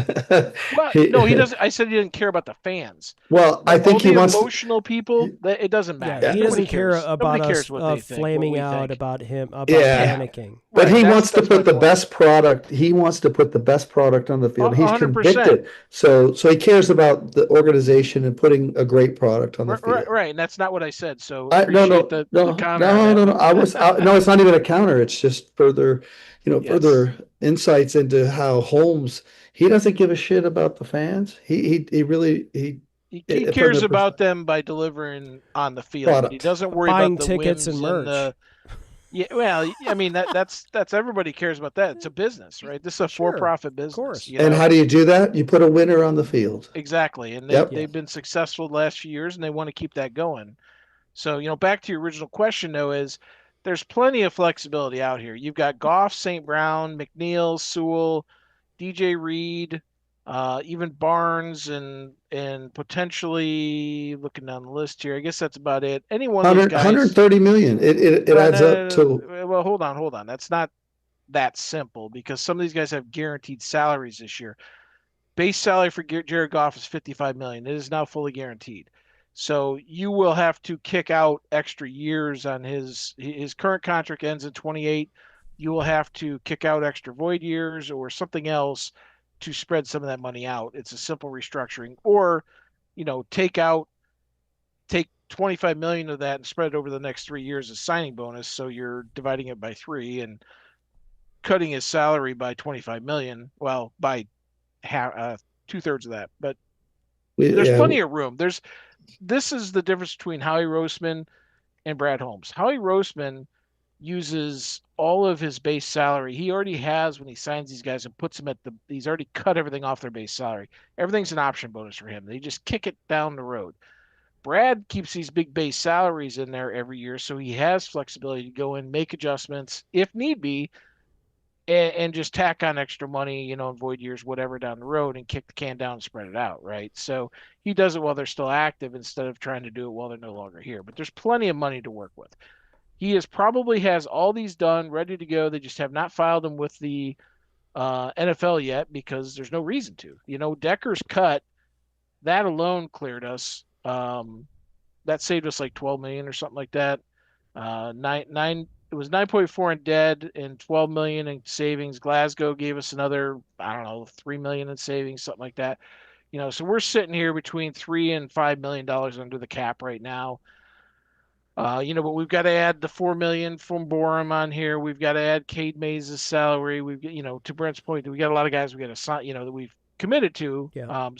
Well, no, he doesn't. I said he didn't care about the fans. Well, I think he wants emotional people. It doesn't matter. Yeah, he doesn't care about us flaming out about him about panicking. But he wants to put the best product. He wants to put the best product on the field. He's 100%. Convicted. So he cares about the organization and putting a great product on the field. Right, and that's not what I said. So no. No, it's not even a counter. It's just further insights into how Holmes, he doesn't give a shit about the fans. He cares about them by delivering on the field. Product. He doesn't worry buying about the tickets and merch. I mean that's everybody cares about that. It's a business, right? This is a for-profit business. Of course. And how do you do that? You put a winner on the field. Exactly. And they've been successful the last few years, and they want to keep that going. So, back to your original question, though, is there's plenty of flexibility out here. You've got Goff, St. Brown, McNeil, Sewell, DJ Reed, even Barnes, and potentially looking down the list here. I guess that's about it. Any one of these guys. $130 million. It adds up to. Well, hold on. That's not that simple, because some of these guys have guaranteed salaries this year. Base salary for Jared Goff is $55 million. It is now fully guaranteed. So you will have to kick out extra years on his current contract ends in 28. You will have to kick out extra void years or something else to spread some of that money out. It's a simple restructuring, or, take 25 million of that and spread it over the next 3 years as signing bonus. So you're dividing it by 3 and cutting his salary by 25 million. Well, by 2/3 of that, but there's plenty of room. This is the difference between Howie Roseman and Brad Holmes. Howie Roseman uses all of his base salary. He already has, when he signs these guys and puts them he's already cut everything off their base salary. Everything's an option bonus for him. They just kick it down the road. Brad keeps these big base salaries in there every year, so he has flexibility to go in, make adjustments if need be, and just tack on extra money, in void years, whatever, down the road, and kick the can down and spread it out, right? So he does it while they're still active instead of trying to do it while they're no longer here. But there's plenty of money to work with. He probably has all these done, ready to go. They just have not filed them with the NFL yet because there's no reason to. Decker's cut, that alone cleared us. That saved us like 12 million or something like that. It was 9.4 in dead and 12 million in savings. Glasgow gave us another, I don't know, 3 million in savings, something like that. So we're sitting here between $3 and $5 million under the cap right now. But we've got to add the 4 million from Borom on here. We've got to add Cade Mays' salary. We've to Brent's point, we got a lot of guys we got to sign, that we've committed to. Yeah.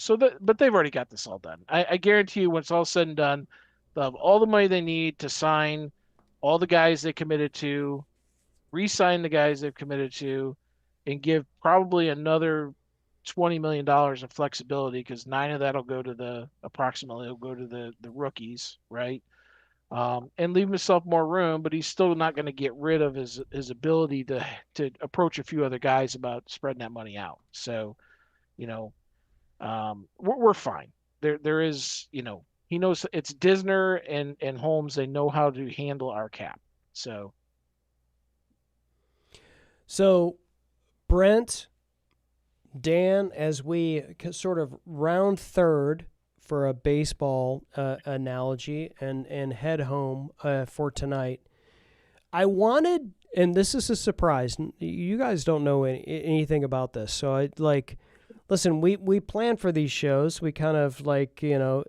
But they've already got this all done. I guarantee you, when it's all said and done, they'll have all the money they need to sign all the guys they committed to, re-sign the guys they've committed to, and give probably another $20 million in flexibility, because 9 of that will go to the rookies, right? And leave himself more room, but he's still not going to get rid of his ability to approach a few other guys about spreading that money out. So, we're fine. There is, he knows it's Disner and Holmes. They know how to handle our cap. So Brent, Dan, as we sort of round third for a baseball analogy and head home for tonight, I wanted, and this is a surprise, you guys don't know anything about this, so listen, we plan for these shows. We kind of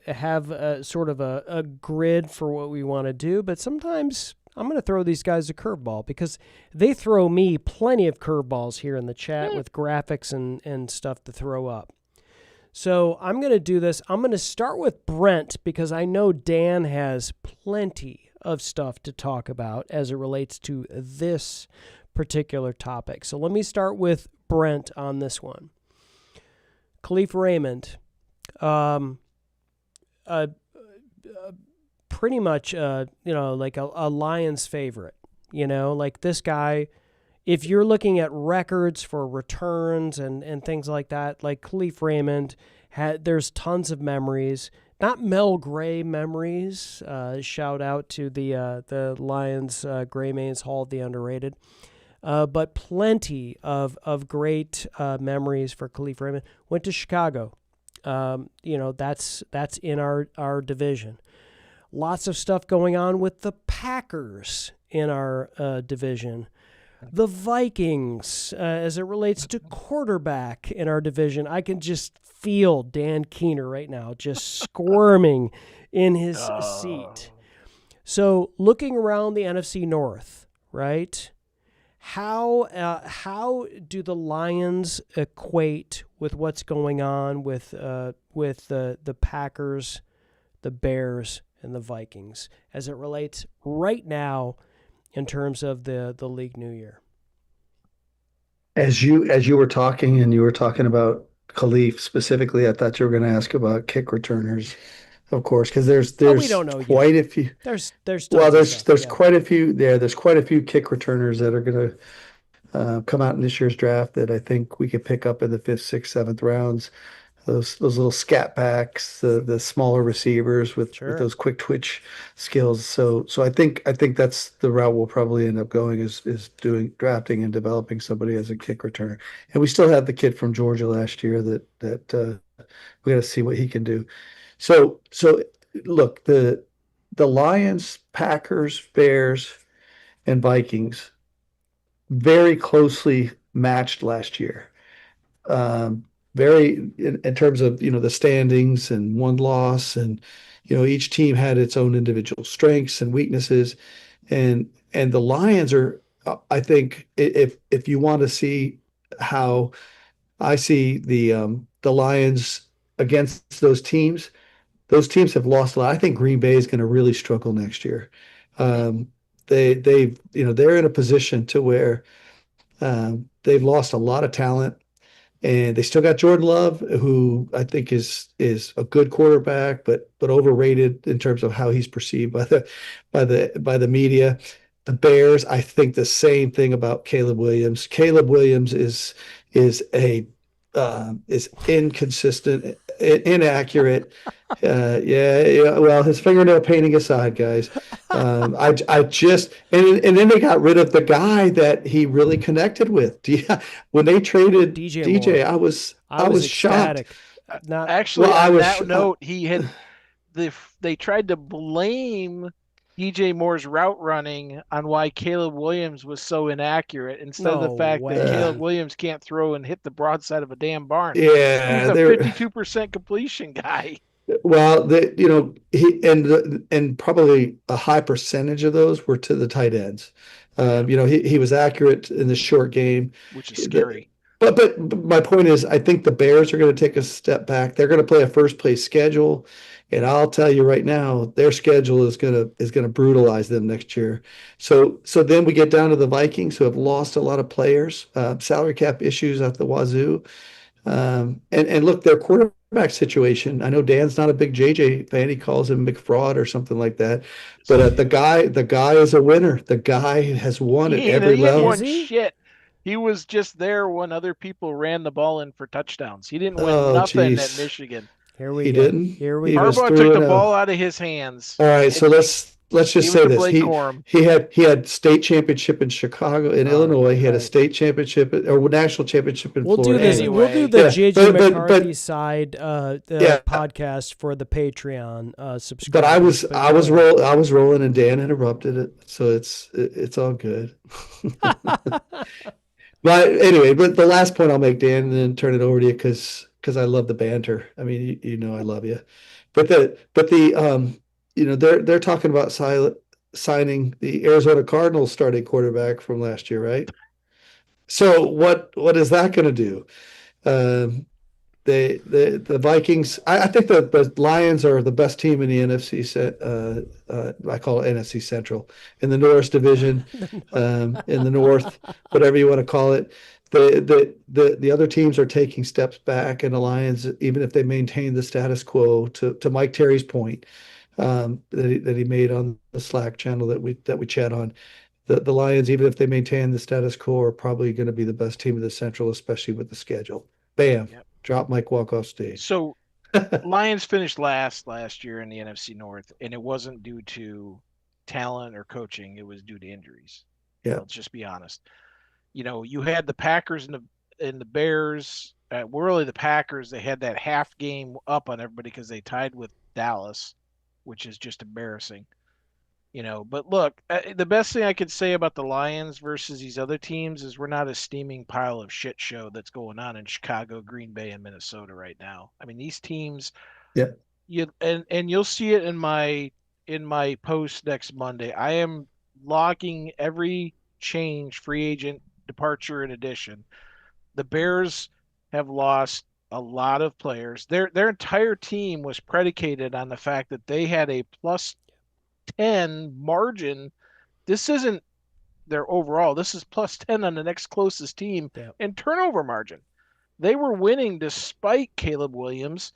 have a sort of a grid for what we want to do, but sometimes I'm going to throw these guys a curveball because they throw me plenty of curveballs here in the chat with graphics and stuff to throw up. So I'm going to do this. I'm going to start with Brent because I know Dan has plenty of stuff to talk about as it relates to this particular topic. So let me start with Brent on this one. Kalif Raymond, pretty much, like a Lions favorite. This guy, if you're looking at records for returns and things like that, like Kalif Raymond, there's tons of memories. Not Mel Gray memories. Shout out to the Lions Gray Mays Hall of the Underrated. But plenty of great memories for Kalif Raymond. Went to Chicago. That's in our division. Lots of stuff going on with the Packers in our division. The Vikings, as it relates to quarterback in our division. I can just feel Dan Keener right now just squirming in his seat. So looking around the NFC North, right? How do the Lions equate with what's going on with the Packers, the Bears, and the Vikings as it relates right now in terms of the league new year? As you were talking and you were talking about Kalif specifically, I thought you were going to ask about kick returners, of course, because there's we don't know quite yet. a few. There's quite a few there. There's quite a few kick returners that are going to come out in this year's draft that I think we could pick up in the 5th, 6th, 7th rounds. Those little scat backs, the smaller receivers with those quick twitch skills. So I think that's the route we'll probably end up going is drafting and developing somebody as a kick returner. And we still have the kid from Georgia last year that we got to see what he can do. So look, the Lions, Packers, Bears, and Vikings very closely matched last year. Very in terms of the standings and one loss, and each team had its own individual strengths and weaknesses, and the Lions are, I think, if you want to see how I see the Lions against those teams have lost a lot. I think Green Bay is going to really struggle next year. They're in a position to where they've lost a lot of talent. And they still got Jordan Love, who I think is a good quarterback, but overrated in terms of how he's perceived by the media. the Bears, I think the same thing about Caleb Williams. Caleb Williams is inconsistent, inaccurate. Yeah. Well, his fingernail painting aside, guys. I just and then they got rid of the guy that he really connected with. When they traded DJ, Moore. I was shocked. ecstatic. Not Actually, Well, I on was that shocked. note, they tried to blame DJ Moore's route running on why Caleb Williams was so inaccurate instead of the No fact that way. Caleb Williams can't throw and hit the broadside of a damn barn. Yeah, He's a they're 52% completion guy. well, he and probably a high percentage of those were to the tight ends. He was accurate in the short game, which is scary. But my point is, I think the Bears are going to take a step back. They're going to play a first place schedule, and I'll tell you right now, their schedule is going to brutalize them next year. So then we get down to the Vikings, who have lost a lot of players, salary cap issues at the wazoo, and look, their quarterback situation. I know Dan's not a big JJ fan; he calls him McFraud or something like that. But the guy is a winner. The guy has won at every level. Won shit. He was just there when other people ran the ball in for touchdowns. He didn't win nothing at Michigan. Here we he go. Didn't. Here we Harbaugh took the ball out of his hands. All right, so let's just say this: he had state championship in Chicago, in Illinois. He had a state championship or national championship in Florida. Do this. Anyway. We'll do the JJ McCarthy side podcast for the Patreon subscribe. But I was rolling, and Dan interrupted it, so it's all good. But anyway, but the last point I'll make, Dan, and then turn it over to you because I love the banter. I mean, I love you. But they're talking about signing the Arizona Cardinals starting quarterback from last year, right? So what is that going to do? The Vikings. I think the Lions are the best team in the NFC. I call it NFC Central in the North Division, in the North, whatever you want to call it. The other teams are taking steps back, and the Lions, even if they maintain the status quo, to Mike Terry's point that he made on the Slack channel that we chat on. The Lions, even if they maintain the status quo, are probably going to be the best team in the Central, especially with the schedule. Bam. Yep. Drop Mike walk off stage. So Lions finished last year in the NFC North, and it wasn't due to talent or coaching. It was due to injuries. Yeah. Let's just be honest. You had the Packers and the Bears. Really the Packers, they had that half game up on everybody because they tied with Dallas, which is just embarrassing. But look, the best thing I could say about the Lions versus these other teams is we're not a steaming pile of shit show that's going on in Chicago, Green Bay, and Minnesota right now. I mean, these teams, and you'll see it in my post next Monday. I am logging every change, free agent departure and addition. The Bears have lost a lot of players. Their entire team was predicated on the fact that they had a plus 10 margin. This isn't their overall. This is plus 10 on the next closest team and turnover margin. They were winning despite Caleb Williams,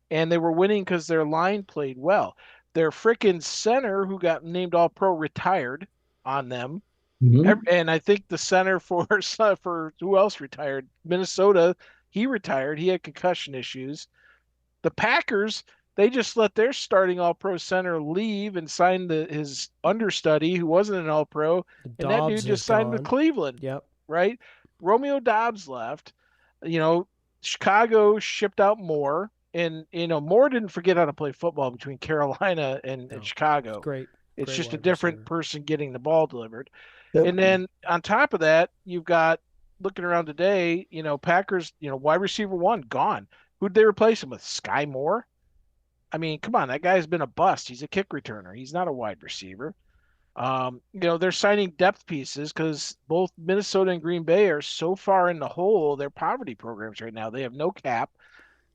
and they were winning because their line played well. Their frickin' center, who got named All-Pro, retired on them. Mm-hmm. And I think the center for who else retired? Minnesota, he retired. He had concussion issues. The Packers, they just let their starting All-Pro center leave and sign his understudy, who wasn't an All-Pro, and that dude just signed with Cleveland. Yep. Right? Romeo Doubs left. Chicago shipped out Moore, and Moore didn't forget how to play football between Carolina and Chicago. Great. It's just a different person getting the ball delivered. Yep. And then on top of that, you've got, looking around today, Packers, wide receiver 1 gone. Who'd they replace him with? Sky Moore? I mean, come on, that guy's been a bust. He's a kick returner. He's not a wide receiver. They're signing depth pieces because both Minnesota and Green Bay are so far in the hole, their poverty programs right now. They have no cap.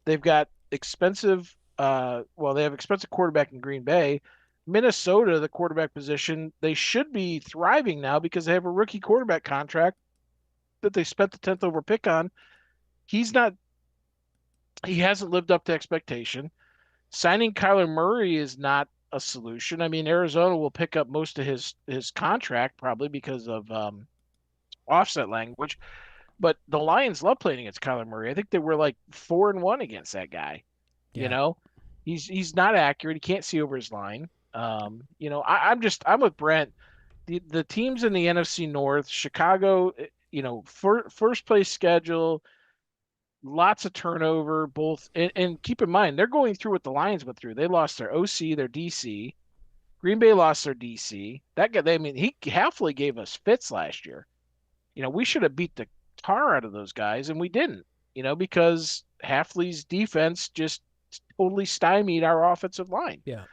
They've got expensive quarterback in Green Bay. Minnesota, the quarterback position, they should be thriving now because they have a rookie quarterback contract that they spent the 10th over pick on. He hasn't lived up to expectation. Signing Kyler Murray is not a solution. I mean, Arizona will pick up most of his contract probably because of offset language, but the Lions love playing against Kyler Murray. I think they were like 4-1 against that guy. Yeah. You know, he's not accurate. He can't see over his line. I'm with Brent. The teams in the NFC North, Chicago, first place schedule, lots of turnover, both, and keep in mind they're going through what the Lions went through. They lost their OC, their DC. Green Bay lost their DC. That guy, he Halfley gave us fits last year. We should have beat the tar out of those guys, and we didn't. Because Halfley's defense just totally stymied our offensive line. Yeah,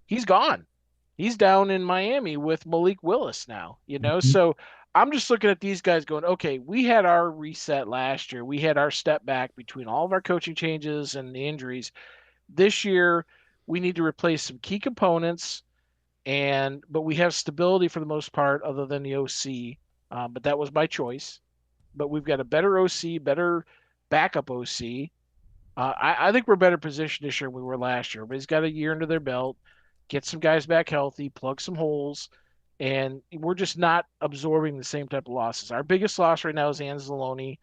he's gone. He's down in Miami with Malik Willis now. So I'm just looking at these guys going, okay, we had our reset last year. We had our step back between all of our coaching changes and the injuries. This year, we need to replace some key components, but we have stability for the most part, other than the OC. But that was my choice. But we've got a better OC, better backup OC. I think we're better positioned this year than we were last year. Everybody's got a year under their belt, get some guys back healthy, plug some holes, and we're just not absorbing the same type of losses. Our biggest loss right now is Anzalone,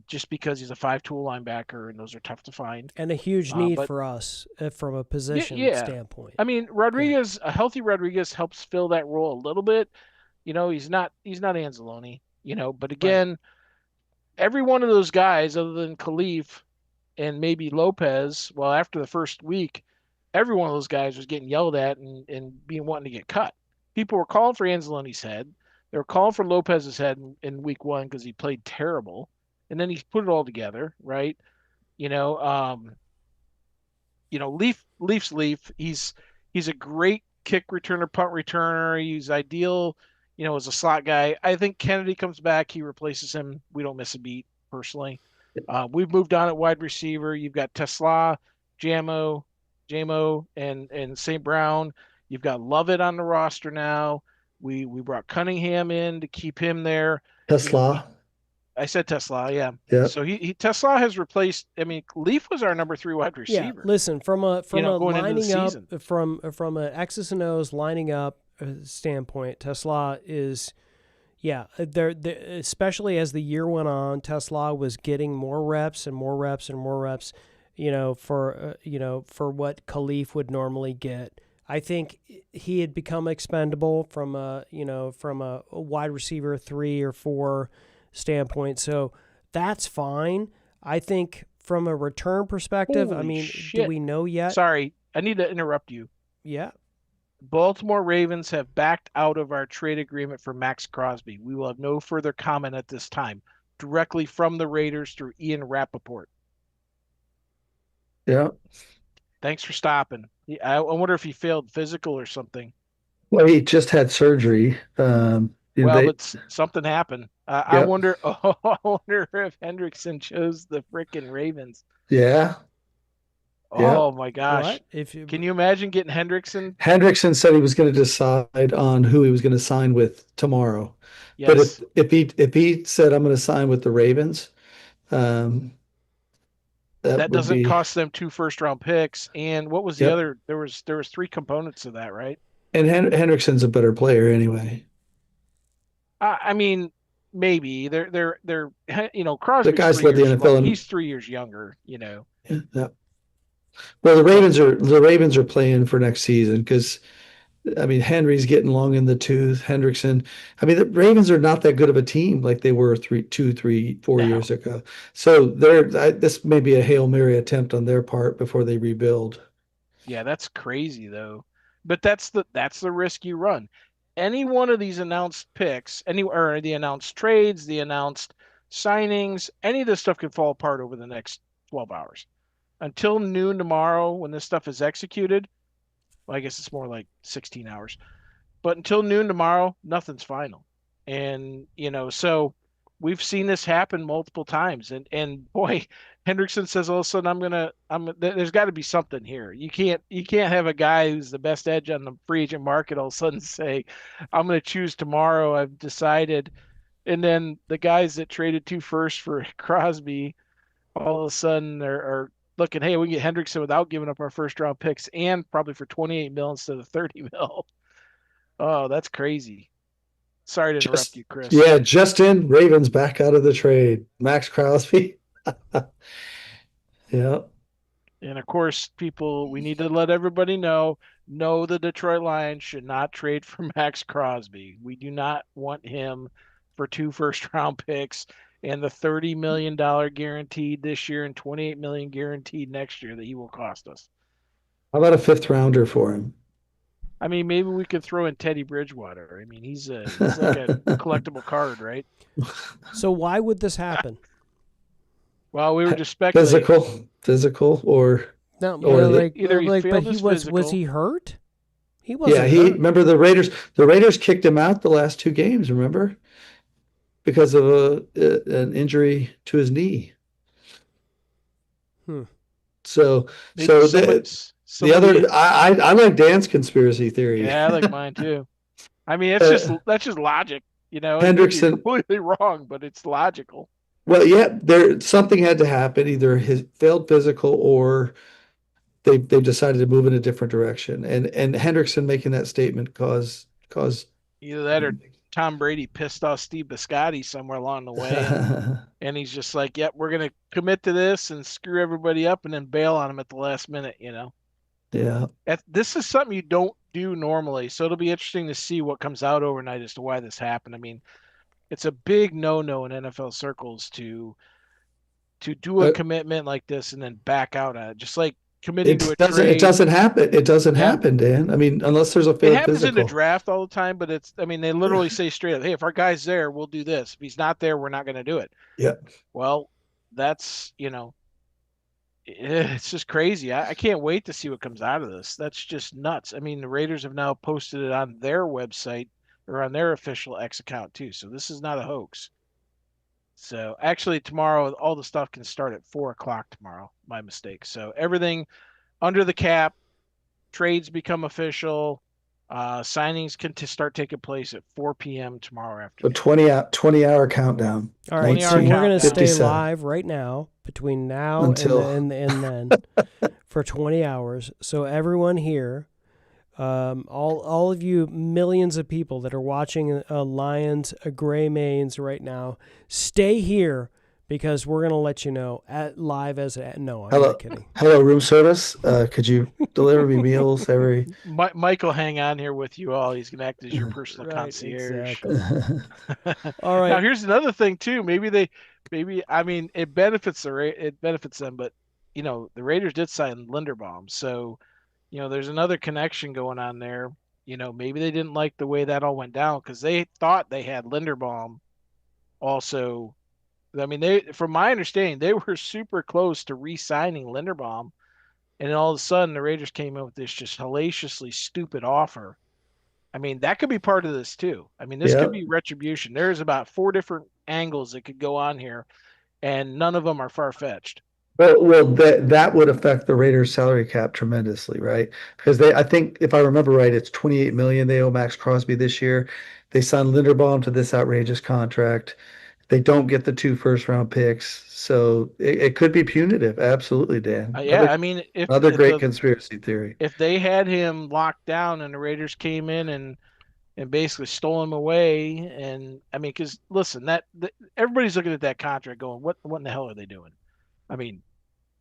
just because he's a 5-tool linebacker, and those are tough to find. And a huge need for us from a position standpoint. I mean, Rodriguez, a healthy Rodriguez helps fill that role a little bit. He's not Anzalone, but again, every one of those guys other than Kalif and maybe Lopez, well, after the first week, every one of those guys was getting yelled at and being wanting to get cut. People were calling for Anzalone's head. They were calling for Lopez's head in week 1 because he played terrible. And then he put it all together, right? Leaf's Leaf. He's a great kick returner, punt returner. He's ideal, as a slot guy. I think Kennedy comes back. He replaces him. We don't miss a beat, personally. We've moved on at wide receiver. You've got Tesla, Jamo, and St. Brown. You've got Lovett on the roster now. We brought Cunningham in to keep him there. Tesla. I said Tesla, yeah. Yeah. So Tesla has replaced. I mean, Leaf was our number 3 wide receiver. Yeah. Listen, from a lining up, from an X's and O's lining up standpoint, Tesla is. Yeah, especially as the year went on, Tesla was getting more reps and more reps and more reps, for what Kalif would normally get. I think he had become expendable from a wide receiver 3 or 4 standpoint. So that's fine. I think from a return perspective, do we know yet? Sorry, I need to interrupt you. Yeah. Baltimore Ravens have backed out of our trade agreement for Max Crosby. We will have no further comment at this time. Directly from the Raiders through Ian Rappaport. Yeah. Thanks for stopping. I wonder if he failed physical or something. Well, he just had surgery. But something happened. I wonder. Oh, I wonder if Hendrickson chose the frickin' Ravens. Yeah. Oh my gosh! What? Can you imagine getting Hendrickson? Hendrickson said he was going to decide on who he was going to sign with tomorrow. Yes. But if he said I'm going to sign with the Ravens, that doesn't cost them 2 first-round picks. And what was the other? There was 3 components to that, right? And Hendrickson's a better player anyway. I mean, maybe they're Crosby's the guys led the NFL. He's 3 years younger. Yeah. Well, the Ravens are playing for next season because, Henry's getting long in the tooth. Hendrickson. The Ravens are not that good of a team like they were 4 years ago. So this may be a Hail Mary attempt on their part before they rebuild. Yeah, that's crazy though. But that's the risk you run. Any one of these announced picks, or the announced trades, the announced signings, any of this stuff could fall apart over the next 12 hours. Until noon tomorrow, when this stuff is executed, well, I guess it's more like 16 hours. But until noon tomorrow, nothing's final. And, so we've seen this happen multiple times. And boy, Hendrickson says all of a sudden there's got to be something here. You can't have a guy who's the best edge on the free agent market all of a sudden say, I'm going to choose tomorrow. I've decided. And then the guys that traded 2 firsts for Crosby all of a sudden are looking, hey, we can get Hendrickson without giving up our first round picks and probably for $28 million instead of $30 million. Oh, that's crazy. Sorry to interrupt you, Chris. Yeah, just in, Ravens back out of the trade. Max Crosby. Yeah. And of course, we need to let everybody know, no, the Detroit Lions should not trade for Max Crosby. We do not want him for 2 first-round picks and the $30 million guaranteed this year and $28 million guaranteed next year that he will cost us. How about a 5th rounder for him? I mean, maybe we could throw in Teddy Bridgewater. I mean, he's like a collectible card, right? So why would this happen? Well, we were just speculating. Physical, or No, or either he failed but his was physical. he hurt? He wasn't. yeah, hurt. remember the Raiders kicked him out the last 2 games, remember? Because of an injury to his knee. So the other, I like Dan's conspiracy theory. Yeah, I like mine too. I mean, that's just logic, you know. Hendrickson, it's completely wrong, but it's logical. Well, yeah, something had to happen. Either his failed physical, or they decided to move in a different direction. And Hendrickson making that statement caused either that or Tom Brady pissed off Steve Biscotti somewhere along the way, and he's just like, "Yep, we're gonna commit to this and screw everybody up, and then bail on him at the last minute." You know. Yeah. This is something you don't do normally, so it'll be interesting to see what comes out overnight as to why this happened. I mean, it's a big no-no in NFL circles to do a commitment like this and then back out at it. Just like committing to a trade. It doesn't happen. It doesn't happen, Dan. I mean, unless there's a failed It happens physical. in the draft all the time, but they literally say straight up, hey, if our guy's there, we'll do this. If he's not there, we're not going to do it. Yeah. Well, that's, it's just crazy. I can't wait to see what comes out of this. That's just nuts. I mean, the Raiders have now posted it on their website or on their official X account too. So this is not a hoax. So actually tomorrow, all the stuff can start at 4:00 tomorrow. My mistake. So everything under the cap, trades become official. Signings can start taking place at 4 p.m. tomorrow afternoon. So 20-hour countdown. All right, so we're going to stay 57. live right now between now and then for 20 hours. So everyone here, all of you millions of people that are watching Lions Gray Mains right now, stay here because we're going to let you know live as a no. I'm not kidding. Hello, room service. Could you deliver me meals every? Mike will hang on here with you all. He's going to act as your personal concierge. Exactly. All right. Now here's another thing too. It benefits them, but the Raiders did sign Linderbaum, so there's another connection going on there. Maybe they didn't like the way that all went down because they thought they had Linderbaum also. I mean, from my understanding, they were super close to re-signing Linderbaum, and then all of a sudden the Raiders came in with this just hellaciously stupid offer. I mean, that could be part of this too. I mean, this could be retribution. There's about 4 different angles that could go on here, and none of them are far-fetched. Well, that would affect the Raiders' salary cap tremendously, right? Because I think, if I remember right, it's $28 million they owe Max Crosby this year. They signed Linderbaum to this outrageous contract. They don't get the 2 first-round picks, so it could be punitive. Absolutely, Dan. Another great conspiracy theory. If they had him locked down and the Raiders came in and basically stole him away, and because listen, everybody's looking at that contract going, what in the hell are they doing? I mean,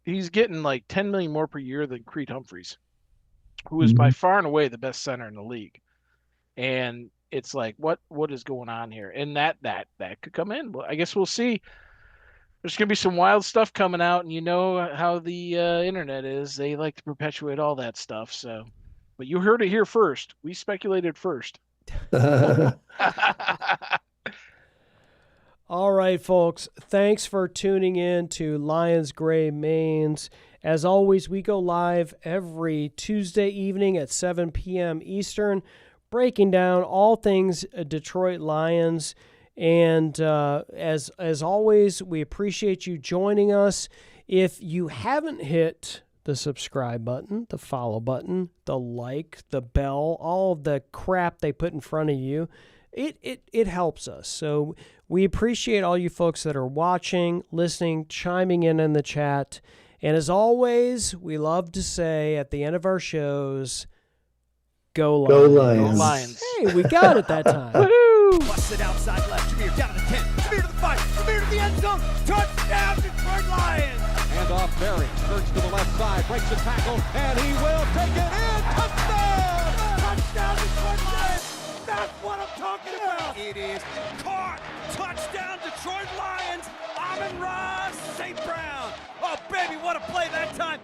he's getting like $10 million more per year than Creed Humphreys, who is by far and away the best center in the league, and it's like, what is going on here? And that could come in. Well, I guess we'll see. There's going to be some wild stuff coming out, and you know how the internet is. They like to perpetuate all that stuff. So, but you heard it here first. We speculated first. All right, folks. Thanks for tuning in to Lions Gray Mains. As always, we go live every Tuesday evening at 7 p.m. Eastern, breaking down all things Detroit Lions. And as always, we appreciate you joining us. If you haven't hit the subscribe button, the follow button, the like, the bell, all of the crap they put in front of you, it helps us. So we appreciate all you folks that are watching, listening, chiming in the chat. And as always, we love to say at the end of our shows, go Lions. Go Lions. Go Lions. Hey, we got it that time. Woohoo! Busted outside left. Jahmyr down to the 10. Jahmyr to the 5. Jahmyr to the end zone. Touchdown, Detroit Lions. Hand off Berry. Skirts to the left side. Breaks the tackle. And he will take it in. Touchdown! Touchdown, Detroit Lions. That's what I'm talking about. It is caught. Touchdown, Detroit Lions. Amon-Ra St. Brown. Oh, baby, what a play that time.